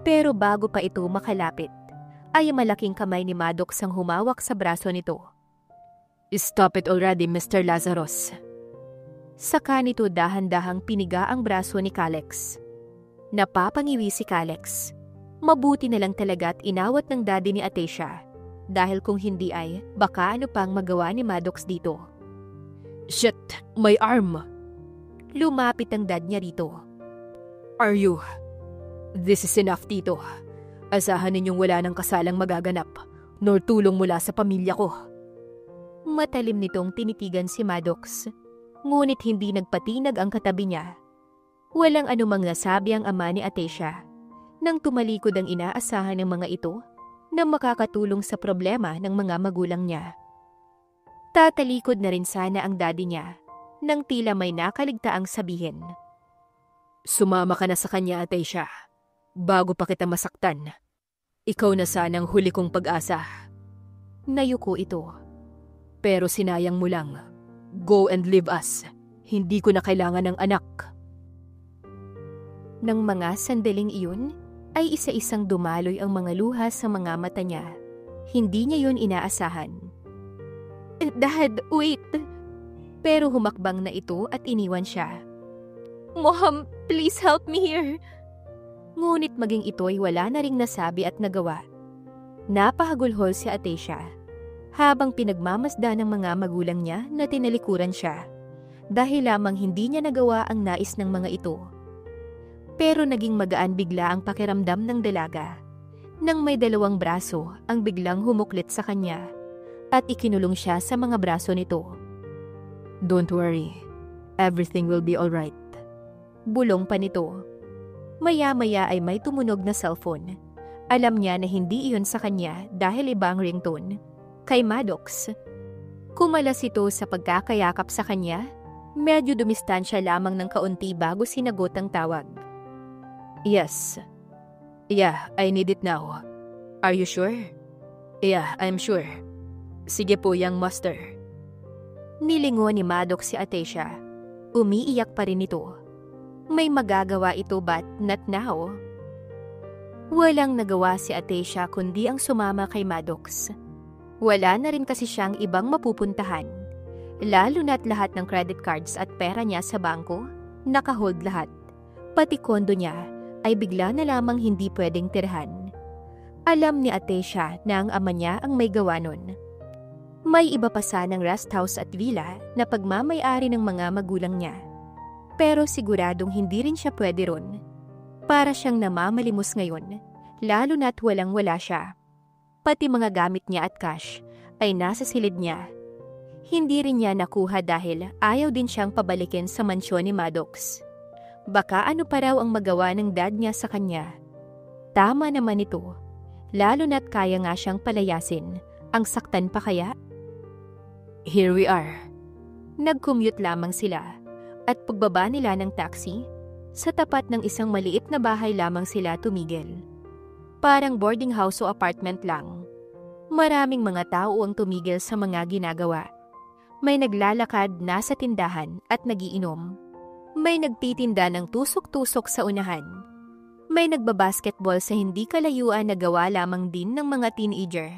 Pero bago pa ito makalapit, ay malaking kamay ni Maddox ang humawak sa braso nito. Stop it already, Mr. Lazarus. Saka nito dahan-dahang piniga ang braso ni Calex. Napapangiwi si Calex. Mabuti na lang talaga at inawat ng daddy ni Atecia. Dahil kung hindi ay, baka ano pang magawa ni Maddox dito. Shit, my arm! Lumapit ang dad niya rito. Are you... This is enough, Tito. Asahan ninyong wala ng kasalang magaganap, nor tulong mula sa pamilya ko. Matalim nitong tinitigan si Maddox, ngunit hindi nagpatinag ang katabi niya. Walang anumang nasabi ang ama ni Atecia nang tumalikod ang inaasahan ng mga ito na makakatulong sa problema ng mga magulang niya. Tatalikod na rin sana ang daddy niya nang tila may nakaligtaang sabihin. Sumama ka na sa kanya, Atecia, bago pa kita masaktan. Ikaw na sanang huli kong pag-asa. Nayuko ito. Pero sinayang mo lang. Go and leave us. Hindi ko na kailangan ng anak. Nang mga sandaling iyon, ay isa-isang dumaloy ang mga luha sa mga mata niya. Hindi niya yun inaasahan. Dad, wait! Pero humakbang na ito at iniwan siya. Mom, please help me here! Ngunit maging ito'y wala na ring nasabi at nagawa. Napahagulhol si Atecia habang pinagmamasda ng mga magulang niya na tinalikuran siya dahil lamang hindi niya nagawa ang nais ng mga ito. Pero naging magaan bigla ang pakiramdam ng dalaga nang may dalawang braso ang biglang humuklit sa kanya at ikinulong siya sa mga braso nito. Don't worry, everything will be alright. Bulong pa nito. Maya-maya ay may tumunog na cellphone. Alam niya na hindi iyon sa kanya dahil iba ang ringtone. Kay Maddox. Kumalas ito sa pagkakayakap sa kanya. Medyo dumistansya lamang ng kaunti bago sinagot ang tawag. Yes. Yeah, I need it now. Are you sure? Yeah, I'm sure. Sige po, young master. Nilingon ni Maddox si Atecia. Umiiyak pa rin ito. May magagawa ito but not now. Walang nagawa si Atecia kundi ang sumama kay Maddox. Wala na rin kasi siyang ibang mapupuntahan. Lalo na't lahat ng credit cards at pera niya sa bangko, nakahold lahat. Pati kondo niya ay bigla na lamang hindi pwedeng tirhan. Alam ni Atecia na ang ama niya ang may gawa nun. May iba pa sanang rest house at villa na pagmamay-ari ng mga magulang niya. Pero siguradong hindi rin siya pwede ron. Para siyang namamalimos ngayon, lalo na't walang-wala siya. Pati mga gamit niya at cash ay nasa silid niya. Hindi rin niya nakuha dahil ayaw din siyang pabalikin sa mansyon ni Maddox. Baka ano pa raw ang magawa ng dad niya sa kanya. Tama naman ito, lalo na't kaya nga siyang palayasin. Ang saktan pa kaya? Here we are. Nag-commute lamang sila at pagbaba nila ng taxi, sa tapat ng isang maliit na bahay lamang sila tumigil. Parang boarding house o apartment lang. Maraming mga tao ang tumigil sa mga ginagawa. May naglalakad nasa tindahan at nagiinom. May nagtitinda ng tusok-tusok sa unahan. May nagbabasketball sa hindi kalayuan na gawa lamang din ng mga teenager.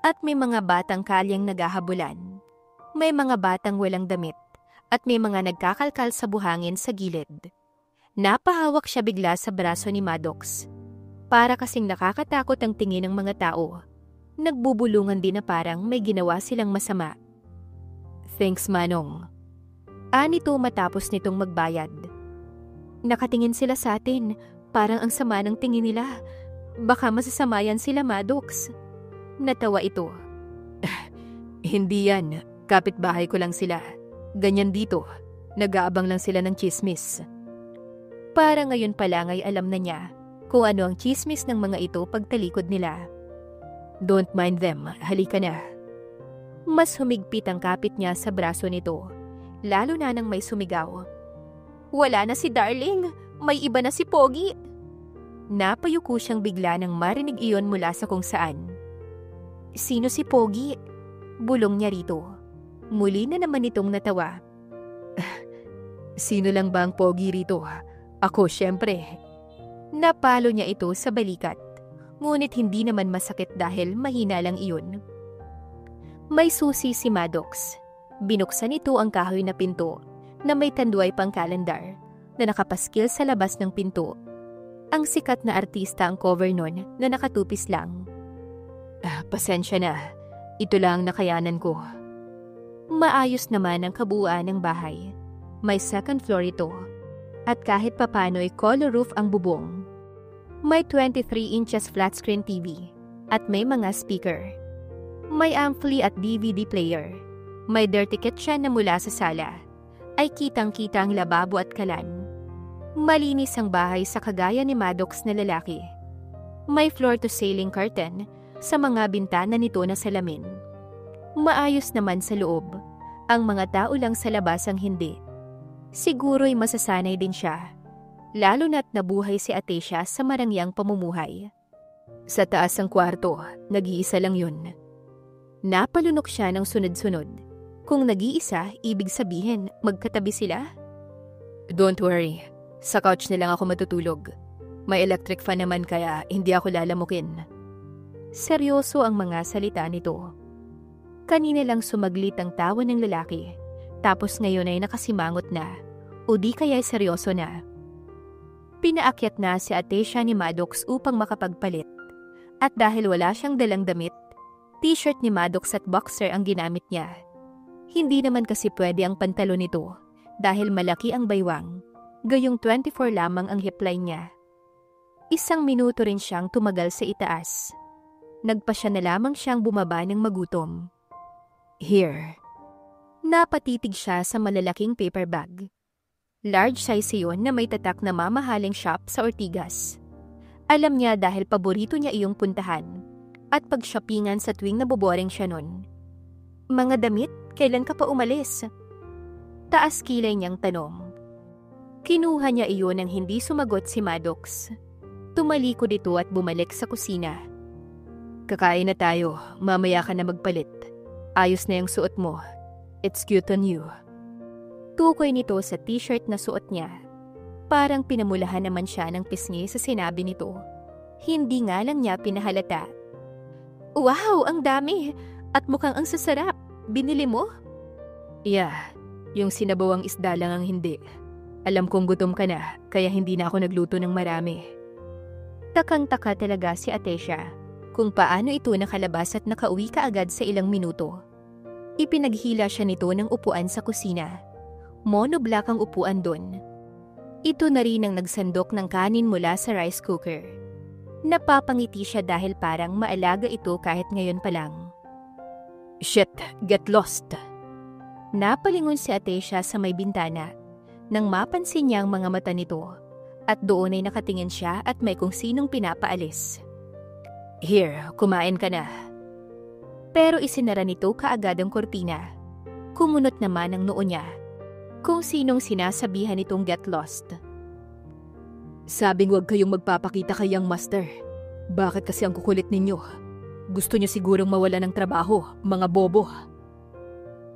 At may mga batang kalyang naghahabulan. May mga batang walang damit. At may mga nagkakalkal sa buhangin sa gilid. Napahawak siya bigla sa braso ni Maddox. Para kasing nakakatakot ang tingin ng mga tao. Nagbubulungan din na parang may ginawa silang masama. Thanks, Manong. Anito matapos nitong magbayad. Nakatingin sila sa atin, parang ang sama ng tingin nila. Baka masasamayan sila, Maddox. Natawa ito. Hindi yan, kapitbahay ko lang sila. Ganyan dito, nag-aabang lang sila ng chismis. Para ngayon pa lang ay alam na niya kung ano ang chismis ng mga ito pagtalikod nila. Don't mind them, halika na. Mas humigpit ang kapit niya sa braso nito, lalo na nang may sumigaw. Wala na si Darling, may iba na si Pogi. Napayuko siyang bigla nang marinig iyon mula sa kung saan. Sino si Pogi? Bulong niya rito. Muli na naman itong natawa. Sino lang ba ang Pogi rito? Ako, syempre. Napalo niya ito sa balikat, ngunit hindi naman masakit dahil mahina lang iyon. May susi si Maddox. Binuksan ito ang kahoy na pinto na may tanduay pang kalendar na nakapaskil sa labas ng pinto. Ang sikat na artista ang cover nun na nakatupis lang. Pasensya na. Ito lang nakayanan ko. Maayos naman ang kabuuan ng bahay. May second floor ito. At kahit papano'y color roof ang bubong. May 23 inches flat screen TV at may mga speaker. May ampli at DVD player. May dirty kitchen na mula sa sala. Ay kitang-kita ang lababo at kalan. Malinis ang bahay sa kagaya ni Maddox na lalaki. May floor-to-ceiling curtain sa mga bintana nito na salamin. Maayos naman sa loob. Ang mga tao lang sa labas ang hindi. Siguro'y masasanay din siya. Lalo na't nabuhay si Atecia sa marangyang pamumuhay. Sa taas ng kwarto, nag-iisa lang yun. Napalunok siya ng sunod-sunod. Kung nag-iisa, ibig sabihin, magkatabi sila? Don't worry, sa couch na lang ako matutulog. May electric fan naman kaya hindi ako lalamukin. Seryoso ang mga salita nito. Kanina lang sumaglit ang tawa ng lalaki, tapos ngayon ay nakasimangot na, o di kaya'y seryoso na. Pinaakyat na si Atecia ni Maddox upang makapagpalit. At dahil wala siyang dalang damit, t-shirt ni Maddox at boxer ang ginamit niya. Hindi naman kasi pwede ang pantalon nito dahil malaki ang baywang. Gayong 24 lamang ang hip line niya. Isang minuto rin siyang tumagal sa itaas. Nagpasya na lamang siyang bumaba ng magutom. Here. Napatitig siya sa malalaking paper bag. Large size iyon na may tatak na mamahaling shop sa Ortigas. Alam niya dahil paborito niya iyong puntahan at pag-shoppingan sa tuwing naboboring siya nun. Mga damit, kailan ka pa umalis? Taas kilay niyang tanong. Kinuha niya iyon nang hindi sumagot si Maddox. Tumalikod ito at bumalik sa kusina. Kakain na tayo, mamaya ka na magpalit. Ayos na yung suot mo. It's cute on you. Tukoy nito sa t-shirt na suot niya. Parang pinamulahan naman siya ng pisngi sa sinabi nito. Hindi nga lang niya pinahalata. Wow, ang dami! At mukhang ang sasarap. Binili mo? Yeah, yung sinabawang isda lang ang hindi. Alam kong gutom ka na, kaya hindi na ako nagluto ng marami. Takang-taka talaga si Atecia kung paano ito nakalabas at nakauwi kaagad sa ilang minuto. Ipinaghila siya nito ng upuan sa kusina. Monoblock ang upuan doon. Ito na rin ang nagsandok ng kanin mula sa rice cooker. Napapangiti siya dahil parang maalaga ito kahit ngayon pa lang. Shit, get lost. Napalingon si Atecia sa may bintana nang mapansin niya ang mga mata nito at doon ay nakatingin siya at may kung sinong pinapaalis. Here, kumain ka na. Pero isinara nito kaagad ang kortina. Kumunot naman ang noo niya. Kung sinong sinasabihan nitong get lost. Sabing huwag kayong magpapakita kay Young Master. Bakit kasi ang kukulit ninyo? Gusto niyo sigurong mawala ng trabaho, mga bobo.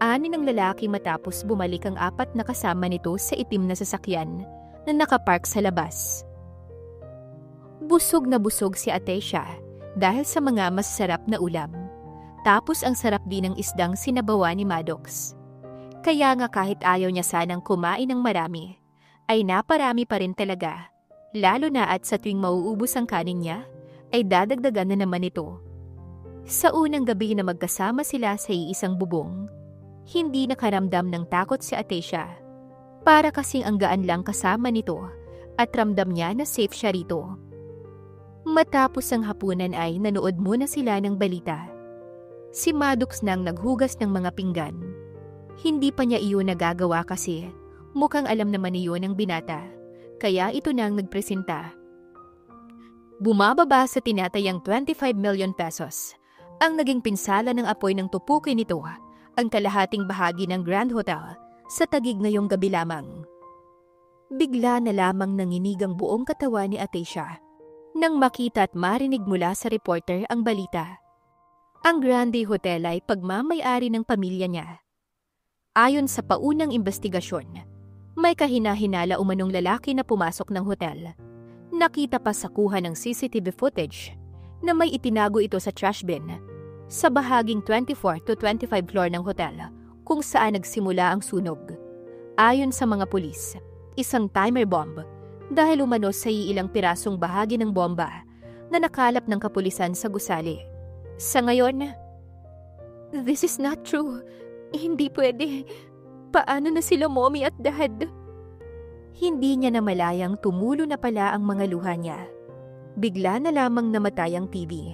Ani ng lalaki matapos bumalik ang apat na kasama nito sa itim na sasakyan na nakapark sa labas. Busog na busog si Atecia dahil sa mga masasarap na ulam. Tapos ang sarap din ng isdang sinabawa ni Maddox. Kaya nga kahit ayaw niya sanang kumain ng marami, ay naparami pa rin talaga. Lalo na at sa tuwing mauubos ang kanin niya, ay dadagdagan na naman ito. Sa unang gabi na magkasama sila sa iisang bubong, hindi nakaramdam ng takot si Atecia. Para kasing ang gaan lang kasama nito at ramdam niya na safe siya rito. Matapos ang hapunan ay nanood muna sila ng balita. Si Maddox nang naghugas ng mga pinggan. Hindi pa niya iyon nagagawa kasi mukhang alam naman iyon ng binata. Kaya ito nang nagpresenta. Bumababa sa tinatayang 25 million pesos. Ang naging pinsala ng apoy ng tupukin nito, ang kalahating bahagi ng Grand Hotel sa Taguig ngayong gabi lamang. Bigla na lamang nanginig ang buong katawan ni Atecia nang makita at marinig mula sa reporter ang balita. Ang Grande Hotel ay pagmamay-ari ng pamilya niya. Ayon sa paunang investigasyon, may kahina-hinala umanong lalaki na pumasok ng hotel. Nakita pa sa kuha ng CCTV footage na may itinago ito sa trash bin sa bahaging 24 to 25 floor ng hotel kung saan nagsimula ang sunog. Ayon sa mga pulis, isang timer bomb dahil umano sa ilang pirasong bahagi ng bomba na nakalap ng kapulisan sa gusali. Sa ngayon, this is not true. Hindi pwede. Paano na sila mommy at dad? Hindi niya namalayang tumulo na pala ang mga luha niya. Bigla na lamang namatay ang TV.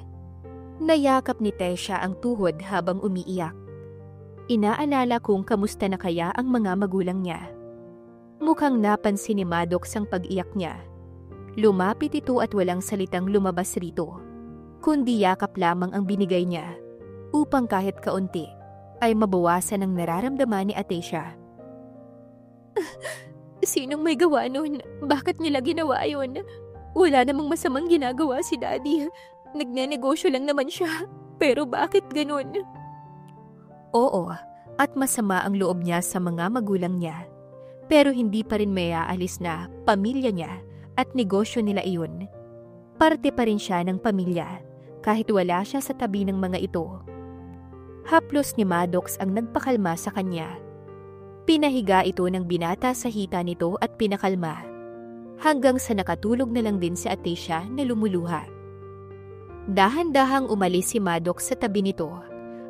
Nayakap ni Tesha ang tuhod habang umiiyak. Inaalala kung kamusta na kaya ang mga magulang niya. Mukhang napansin ni Maddox ang pag-iyak niya. Lumapit ito at walang salitang lumabas rito, kundi yakap lamang ang binigay niya upang kahit kaunti ay mabawasan ang nararamdaman ni Atecia. Sinong may gawa nun? Bakit nila ginawa yun? Wala namang masamang ginagawa si Daddy. Nagnenegosyo lang naman siya. Pero bakit ganun? Oo, at masama ang loob niya sa mga magulang niya. Pero hindi pa rin may aalis na pamilya niya at negosyo nila iyon. Parte pa rin siya ng pamilya kahit wala siya sa tabi ng mga ito. Haplos ni Maddox ang nagpakalma sa kanya. Pinahiga ito ng binata sa hita nito at pinakalma. Hanggang sa nakatulog na lang din si Atecia na lumuluha. Dahan-dahang umalis si Maddox sa tabi nito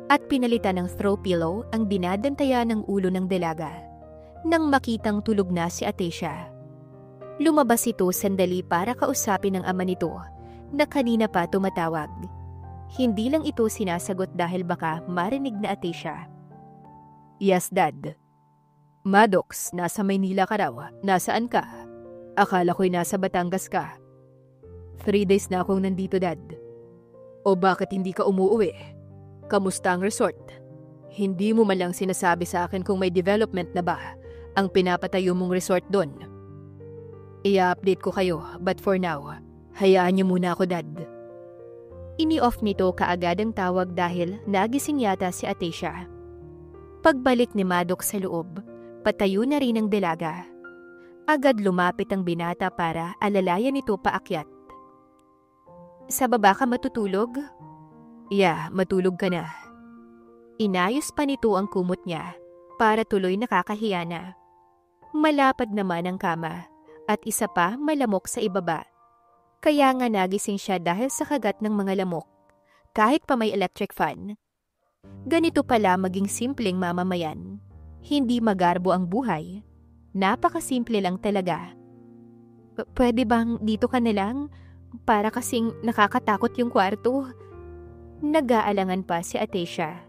at pinalitan ng throw pillow ang dinadantayan ng ulo ng dalaga. Nang makitang tulog na si Atecia, lumabas ito sandali para kausapin ang ama nito na kanina pa tumatawag. Hindi lang ito sinasagot dahil baka marinig na Atecia. Yes, Dad. Maddox, nasa Maynila ka raw. Nasaan ka? Akala ko'y nasa Batangas ka. 3 days na akong nandito, Dad. O bakit hindi ka umuwi? Kamusta ang resort? Hindi mo man lang sinasabi sa akin kung may development na ba ang pinapatayo mong resort doon. I-update ko kayo, but for now, hayaan niyo muna ako, Dad. Ini-off nito kaagad ang tawag dahil nagising yata si Atecia. Pagbalik ni Maddox sa loob, patayo na rin ang dalaga. Agad lumapit ang binata para alalayan ito paakyat. Sa baba ka matutulog? Yeah, matulog ka na. Inayos pa nito ang kumot niya para tuloy nakakahiya na. Malapad naman ang kama at isa pa malamok sa ibaba. Kaya nga nagising siya dahil sa kagat ng mga lamok, kahit pa may electric fan. Ganito pala maging simpleng mamamayan. Hindi magarbo ang buhay. Napakasimple lang talaga. Pwede bang dito ka na lang? Para kasing nakakatakot yung kwarto. Nag-aalangan pa si Atecia.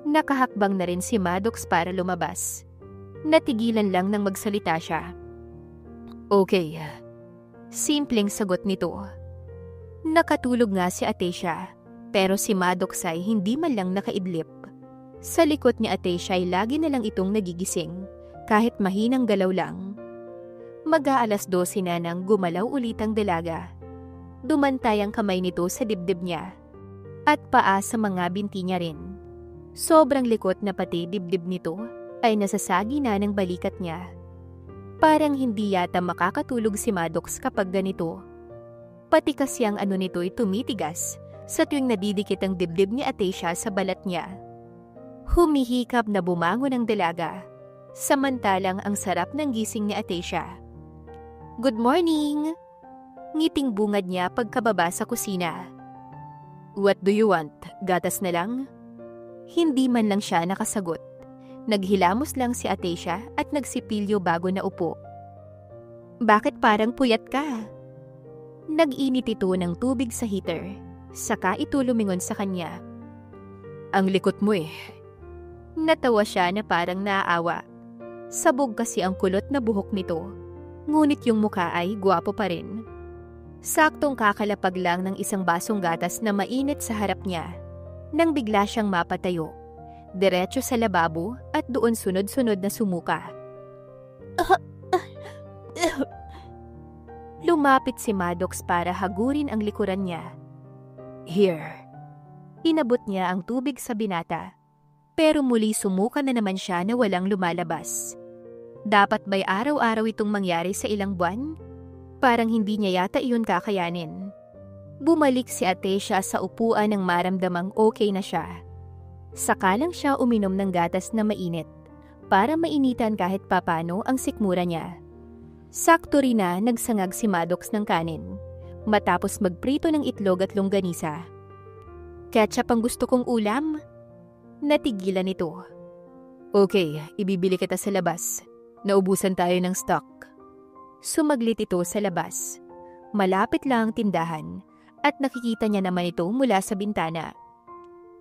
Nakahakbang na rin si Maddox para lumabas. Natigilan lang nang magsalita siya. Okay. Simpleng sagot nito. Nakatulog nga si Atecia, pero si Maddox ay hindi man lang nakaidlip. Sa likod ni Atecia ay lagi na lang itong nagigising, kahit mahinang galaw lang. Mag-aalas 12 na nang gumalaw ulit ang dalaga. Dumantay ang kamay nito sa dibdib niya, at paa sa mga binti niya rin. Sobrang likot na pati dibdib nito ay nasasagi na ng balikat niya. Parang hindi yata makakatulog si Maddox kapag ganito. Pati kasi ang ano nito ay tumitigas sa tuwing nadidikit ang dibdib ni Atecia sa balat niya. Humihikap na bumangon ang dalaga, samantalang ang sarap ng gising ni Atecia. Good morning! Ngiting bungad niya pagkababa sa kusina. What do you want? Gatas na lang? Hindi man lang siya nakasagot. Naghilamos lang si Atecia at nagsipilyo bago na upo. Bakit parang puyat ka? Nag-init ito ng tubig sa heater, saka ito lumingon sa kanya. Ang likot mo eh. Natawa siya na parang naaawa. Sabog kasi ang kulot na buhok nito, ngunit yung mukha ay gwapo pa rin. Saktong kakalapag lang ng isang basong gatas na mainit sa harap niya, nang bigla siyang mapatayo. Diretso sa lababo at doon sunod-sunod na sumuka. Lumapit si Maddox para hagurin ang likuran niya. Here. Inabot niya ang tubig sa binata. Pero muli sumuka na naman siya na walang lumalabas. Dapat ba'y araw-araw itong mangyari sa ilang buwan? Parang hindi niya yata iyon kakayanin. Bumalik si Atecia sa upuan nang maramdamang okay na siya. Saka lang siya uminom ng gatas na mainit para mainitan kahit papano ang sikmura niya. Sakto rin na nagsangag si Maddox ng kanin matapos magprito ng itlog at longganisa. Ketchup ang gusto kong ulam? Natigilan ito. Okay, ibibili kita sa labas. Naubusan tayo ng stock. Sumaglit ito sa labas. Malapit lang ang tindahan at nakikita niya naman ito mula sa bintana.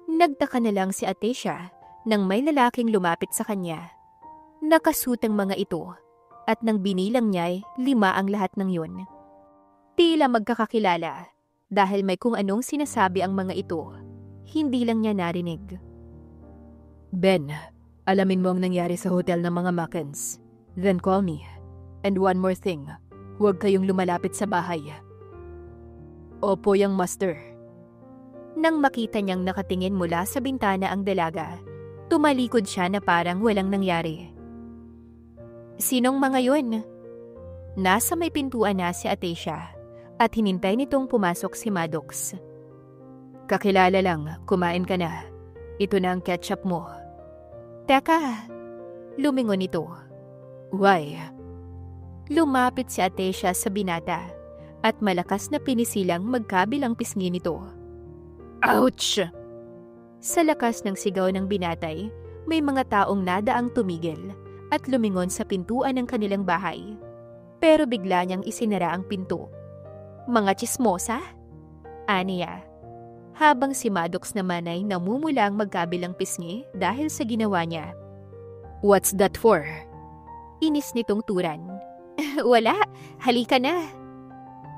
Nagtaka na lang si Atecia nang may lalaking lumapit sa kanya. Nakasuot ang mga ito at nang binilang niya ay 5 ang lahat ng yun. Tila magkakakilala dahil may kung anong sinasabi ang mga ito. Hindi lang niya narinig. Ben, alamin mo ang nangyari sa hotel ng mga Makens. Then call me. And one more thing, huwag kayong lumalapit sa bahay. Opo, yang master. Nang makita niyang nakatingin mula sa bintana ang dalaga, tumalikod siya na parang walang nangyari. Sinong mga yun? Nasa may pintuan na si Atecia at hinintay nitong pumasok si Maddox. Kakilala lang, kumain ka na. Ito na ang ketchup mo. Teka, lumingon ito. Why? Lumapit si Atecia sa binata at malakas na pinisilang magkabilang pisngi nito. Ouch! Sa lakas ng sigaw ng binatay, may mga taong nadaang tumigil at lumingon sa pintuan ng kanilang bahay. Pero bigla niyang isinara ang pinto. Mga tsismosa? Aniya. Habang si Maddox naman ay namumulang magkabilang pisngi dahil sa ginawa niya. What's that for? Inis nitong turan. Wala, halika na.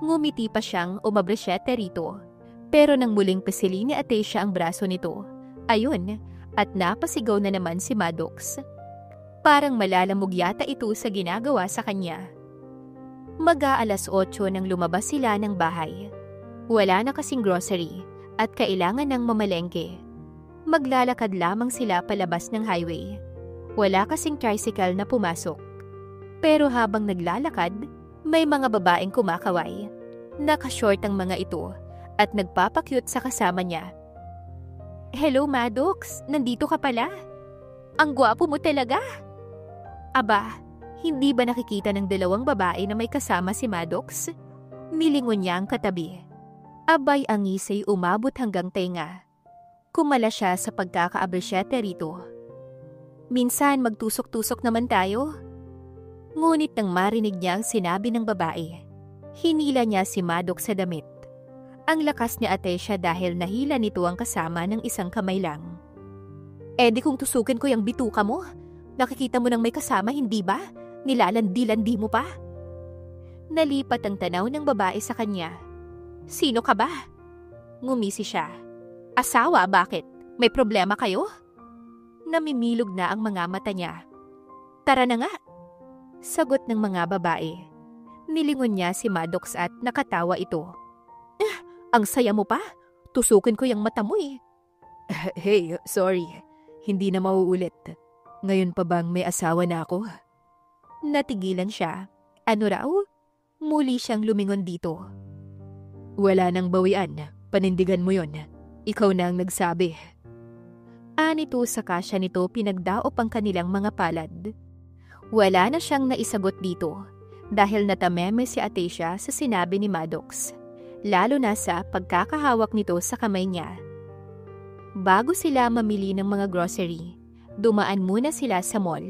Ngumiti pa siyang umabrisyete rito. Pero nang muling pisilin ni Atecia ang braso nito, ayun, at napasigaw na naman si Maddox. Parang malalamog yata ito sa ginagawa sa kanya. Mag-aalas 8 nang lumabas sila ng bahay. Wala na kasing grocery at kailangan ng mamalengke. Maglalakad lamang sila palabas ng highway. Wala kasing tricycle na pumasok. Pero habang naglalakad, may mga babaeng kumakaway. Nakashort ang mga ito at nagpapakyut sa kasama niya. Hello Maddox, nandito ka pala? Ang gwapo mo talaga. Aba, hindi ba nakikita ng 2 babae na may kasama si Maddox? Nilingon niya ang katabi. Abay ang ngisay umabot hanggang tenga. Kumala siya sa pagkakaabrisyete rito. Minsan magtusok-tusok naman tayo. Ngunit nang marinig niya ang sinabi ng babae, hinila niya si Maddox sa damit. Ang lakas ni Atecia dahil nahila nito ang kasama ng isang kamay lang. Di kung tusukin ko yung bituka mo, nakikita mo nang may kasama, hindi ba? Nilalandi-landi mo pa? Nalipat ang tanaw ng babae sa kanya. Sino ka ba? Ngumisi siya. Asawa, bakit? May problema kayo? Namimilog na ang mga mata niya. Tara na nga. Sagot ng mga babae. Nilingon niya si Maddox at nakatawa ito. Ang saya mo pa? Tusukin ko yung mata mo eh. Hey, sorry. Hindi na mauulit. Ngayon pa bang may asawa na ako? Natigilan siya. Ano raw? Muli siyang lumingon dito. Wala nang bawian. Panindigan mo yon. Ikaw na ang nagsabi. Anito sa kasya nito pinagdaop ang kanilang mga palad. Wala na siyang naisagot dito dahil natameme si Atecia sa sinabi ni Maddox, lalo na sa pagkakahawak nito sa kamay niya. Bago sila mamili ng mga grocery, dumaan muna sila sa mall.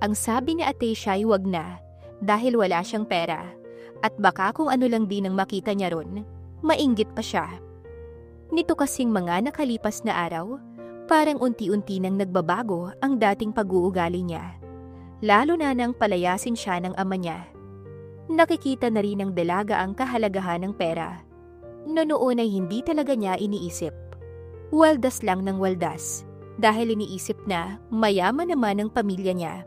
Ang sabi ni Atecia ay wag na dahil wala siyang pera at baka kung ano lang din ang makita niya ron, mainggit pa siya. Nito kasing mga nakalipas na araw, parang unti-unti nang nagbabago ang dating pag-uugali niya. Lalo na nang palayasin siya ng ama niya. Nakikita na rin ng dalaga ang kahalagahan ng pera. Noon ay hindi talaga niya iniisip. Waldas lang ng waldas dahil iniisip na mayaman naman ang pamilya niya.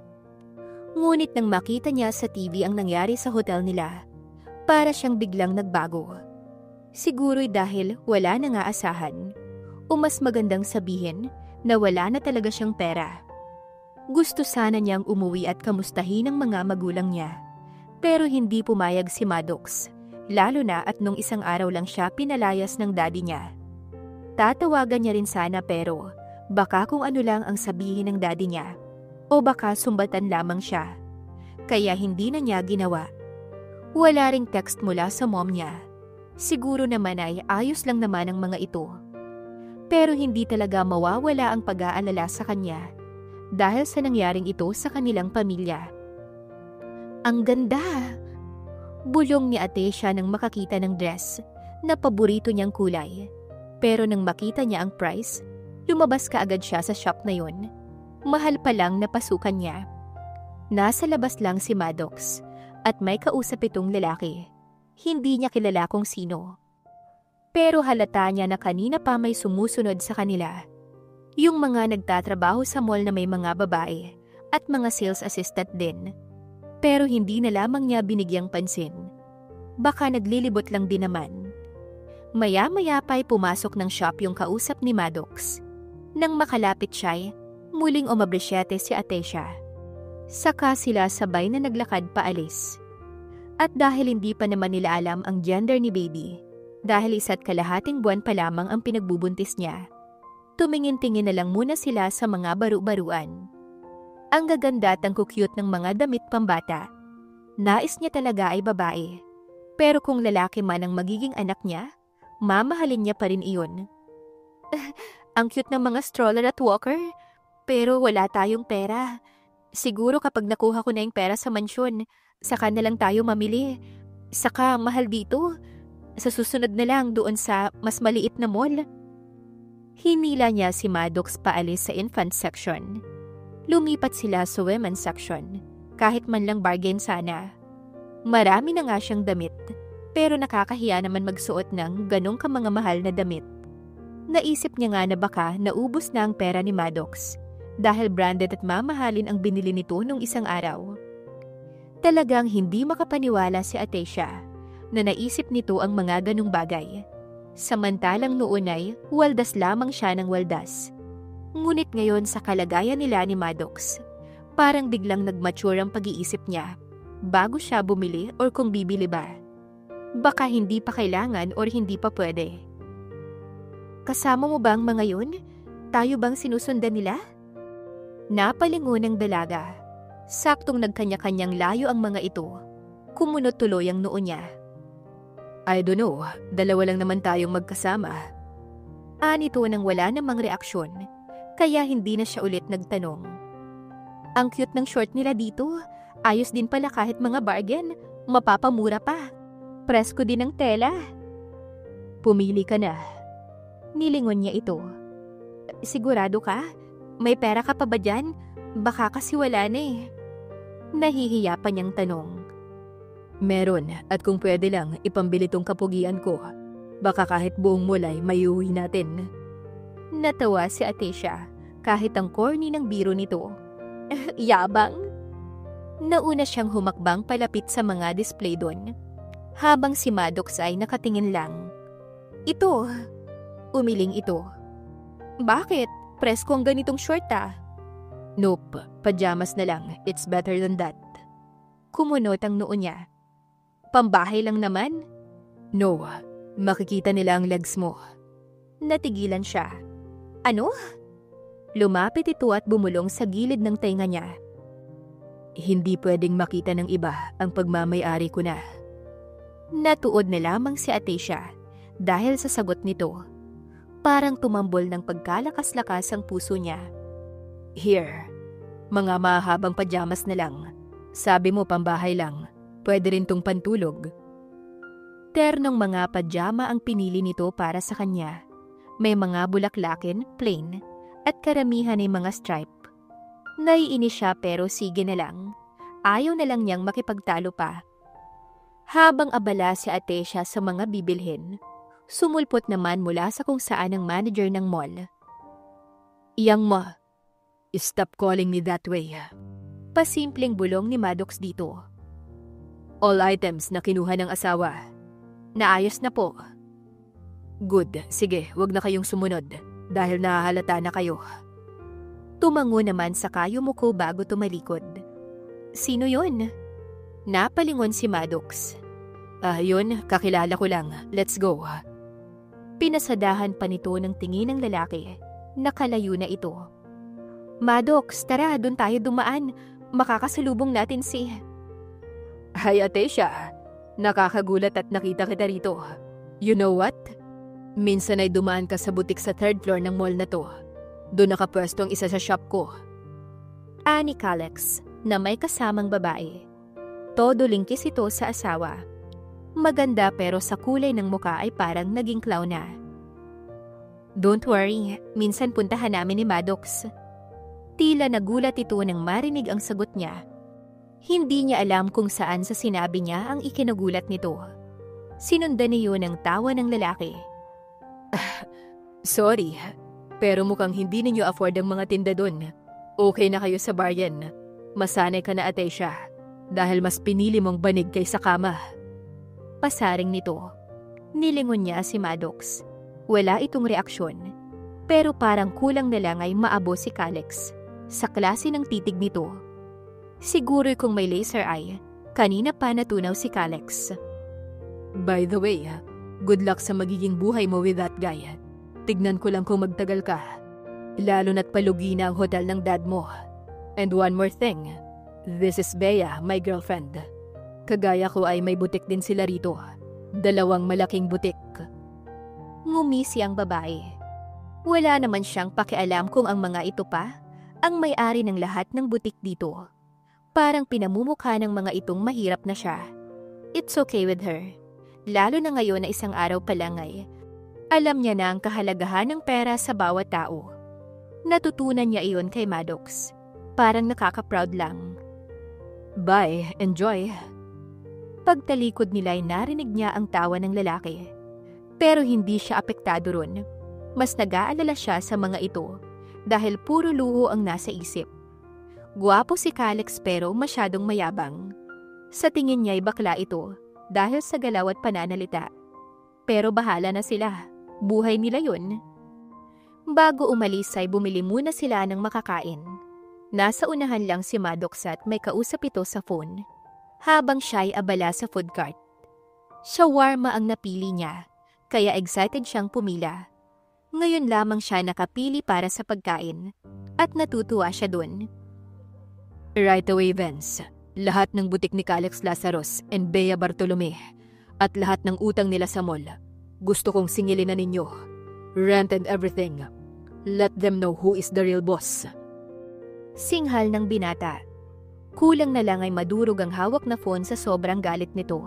Ngunit nang makita niya sa TV ang nangyari sa hotel nila, para siyang biglang nagbago. Siguro'y dahil wala na nga asahan o mas magandang sabihin na wala na talaga siyang pera. Gusto sana niyang umuwi at kamustahin ang mga magulang niya. Pero hindi pumayag si Maddox, lalo na at nung isang araw lang siya pinalayas ng daddy niya. Tatawagan niya rin sana pero baka kung ano lang ang sabihin ng daddy niya o baka sumbatan lamang siya. Kaya hindi na niya ginawa. Wala ring text mula sa mom niya. Siguro naman ay ayos lang naman ang mga ito. Pero hindi talaga mawawala ang pag-aalala sa kanya dahil sa nangyaring ito sa kanilang pamilya. Ang ganda! Bulong ni Atecia nang makakita ng dress na paborito niyang kulay. Pero nang makita niya ang price, lumabas kaagad siya sa shop na yun. Mahal pa lang napasukan niya. Nasa labas lang si Maddox at may kausap itong lalaki. Hindi niya kilala kung sino. Pero halata niya na kanina pa may sumusunod sa kanila. Yung mga nagtatrabaho sa mall na may mga babae at mga sales assistant din. Pero hindi na lamang niya binigyang pansin. Baka naglilibot lang din naman. Maya-maya pa'y pumasok ng shop yung kausap ni Maddox. Nang makalapit siya, muling umabrisyete si Atecia. Saka sila sabay na naglakad paalis. At dahil hindi pa naman nila alam ang gender ni baby, dahil 1.5 buwan pa lamang ang pinagbubuntis niya, tumingin-tingin na lang muna sila sa mga baru-baruan. Ang gaganda at ang cute ng mga damit pambata. Nais niya talaga ay babae. Pero kung lalaki man ang magiging anak niya, mamahalin niya pa rin iyon. Ang cute ng mga stroller at walker, pero wala tayong pera. Siguro kapag nakuha ko na yung pera sa mansyon, saka na lang tayo mamili. Saka mahal dito. Sa susunod na lang doon sa mas maliit na mall. Hinila niya si Maddox paalis sa infant section. Lumipat sila sa women's section, kahit man lang bargain sana. Marami na nga siyang damit, pero nakakahiya naman magsuot ng ganong kamanga mahal na damit. Naisip niya nga na baka naubos na ang pera ni Maddox, dahil branded at mamahalin ang binili nito nung isang araw. Talagang hindi makapaniwala si Atecia na naisip nito ang mga ganong bagay. Samantalang noon ay waldas lamang siya ng waldas. Ngunit ngayon sa kalagayan nila ni Maddox, parang biglang nag-mature ang pag-iisip niya bago siya bumili or kung bibili ba. Baka hindi pa kailangan or hindi pa pwede. Kasama mo ba ang mga yun? Tayo bang sinusundan nila? Napalingon ng dalaga. Saktong nagkanya-kanyang layo ang mga ito. Kumunot tuloy ang noo niya. I don't know, dalawa lang naman tayong magkasama. Anito nang wala namang reaksyon, kaya hindi na siya ulit nagtanong. Ang cute ng short nila dito, ayos din pala kahit mga bargain, mapapamura pa. Presko din ang tela. Pumili ka na. Nilingon niya ito. Sigurado ka? May pera ka pa ba dyan? Baka kasi wala na eh. Nahihiya pa niyang tanong. Meron, at kung pwede lang, ipambili tong kapugian ko. Baka kahit buong mulay, mayuwi natin. Natawa si Atecia, kahit ang corny ng biro nito. Yabang? Nauna siyang humakbang palapit sa mga display doon, habang si Maddox ay nakatingin lang. Ito, umiling ito. Bakit? Presko ang ganitong short ah. Nope, pajamas na lang. It's better than that. Kumunot ang noo niya. Pambahay lang naman? No, makikita nila ang legs mo. Natigilan siya. Ano? Lumapit ito at bumulong sa gilid ng tenga niya. Hindi pwedeng makita ng iba ang pagmamay-ari ko na. Natuod na lamang si Atecia dahil sa sagot nito. Parang tumambol ng pagkalakas-lakas ang puso niya. Here, mga mahabang pajamas na lang. Sabi mo pambahay lang. Pwede rin tong pantulog. Ternong mga pajama ang pinili nito para sa kanya. May mga bulaklakin, plain, at karamihan ay mga stripe. Naiinis siya pero sige na lang. Ayaw na lang niyang makipagtalo pa. Habang abala si Atecia sa mga bibilhin, sumulpot naman mula sa kung saan ang manager ng mall. Yang mo, stop calling me that way. Pasimpleng bulong ni Maddox dito. All items na kinuha ng asawa. Naayos na po. Good, sige, wag na kayong sumunod dahil nahahalata na kayo. Tumango naman sa kayumuko bago tumalikod. Sino yon? Napalingon si Maddox. Yun, kakilala ko lang. Let's go. Pinasadahan pa nito ng tingin ng lalaki. Nakalayo na ito. Maddox, tara, doon tayo dumaan. Makakasalubong natin si... Hi, Atecia. Nakakagulat at nakita kita rito. You know what? Minsan ay dumaan ka sa butik sa 3rd floor ng mall na to. Doon nakapwesto ang isa sa shop ko. Ani Calex, na may kasamang babae. Todo lingkis ito sa asawa. Maganda pero sa kulay ng muka ay parang naging clown na. Don't worry, minsan puntahan namin ni Maddox. Tila nagulat ito nang marinig ang sagot niya. Hindi niya alam kung saan sa sinabi niya ang ikinagulat nito. Sinundan niyo ng tawa ng lalaki. Sorry, pero mukhang hindi ninyo afford ang mga tinda doon. Okay na kayo sa bar yan. Masanay ka na, Atecia, dahil mas pinili mong banig kaysa kama. Pasaring nito. Nilingon niya si Maddox. Wala itong reaksyon. Pero parang kulang na lang ay maabo si Calix. Sa klase ng titig nito. Siguro kung may laser eye, kanina pa natunaw si Calix. By the way, good luck sa magiging buhay mo with that guy. Tignan ko lang kung magtagal ka. Lalo na't palugi na ang hotel ng dad mo. And one more thing, this is Bea, my girlfriend. Kagaya ko ay may butik din sila rito. 2 malaking butik. Ngumisi ang babae. Wala naman siyang pakialam kung ang mga ito pa ang may-ari ng lahat ng butik dito. Parang pinamumukha ng mga itong mahirap na siya. It's okay with her. Lalo na ngayon na isang araw pa lang ay alam niya na ang kahalagahan ng pera sa bawat tao. Natutunan niya iyon kay Maddox. Parang nakaka-proud lang. Bye, enjoy. Pagtalikod nila ay narinig niya ang tawa ng lalaki. Pero hindi siya apektado ron. Mas nag-aalala siya sa mga ito dahil puro luho ang nasa isip. Guwapo si Calix pero masyadong mayabang. Sa tingin niya ay bakla ito dahil sa galaw at pananalita. Pero bahala na sila. Buhay nila yun. Bago umalis ay bumili muna sila ng makakain. Nasa unahan lang si Maddox at may kausap ito sa phone. Habang siya ay abala sa food cart. Shawarma ang napili niya, kaya excited siyang pumila. Ngayon lamang siya nakapili para sa pagkain, at natutuwa siya dun. Right away, Vince. Lahat ng butik ni Calix Lazarus and Bea Bartolome, at lahat ng utang nila sa mall, gusto kong singilin na ninyo. Rent and everything. Let them know who is the real boss. Singhal ng binata. Kulang na lang ay madurog ang hawak na phone sa sobrang galit nito.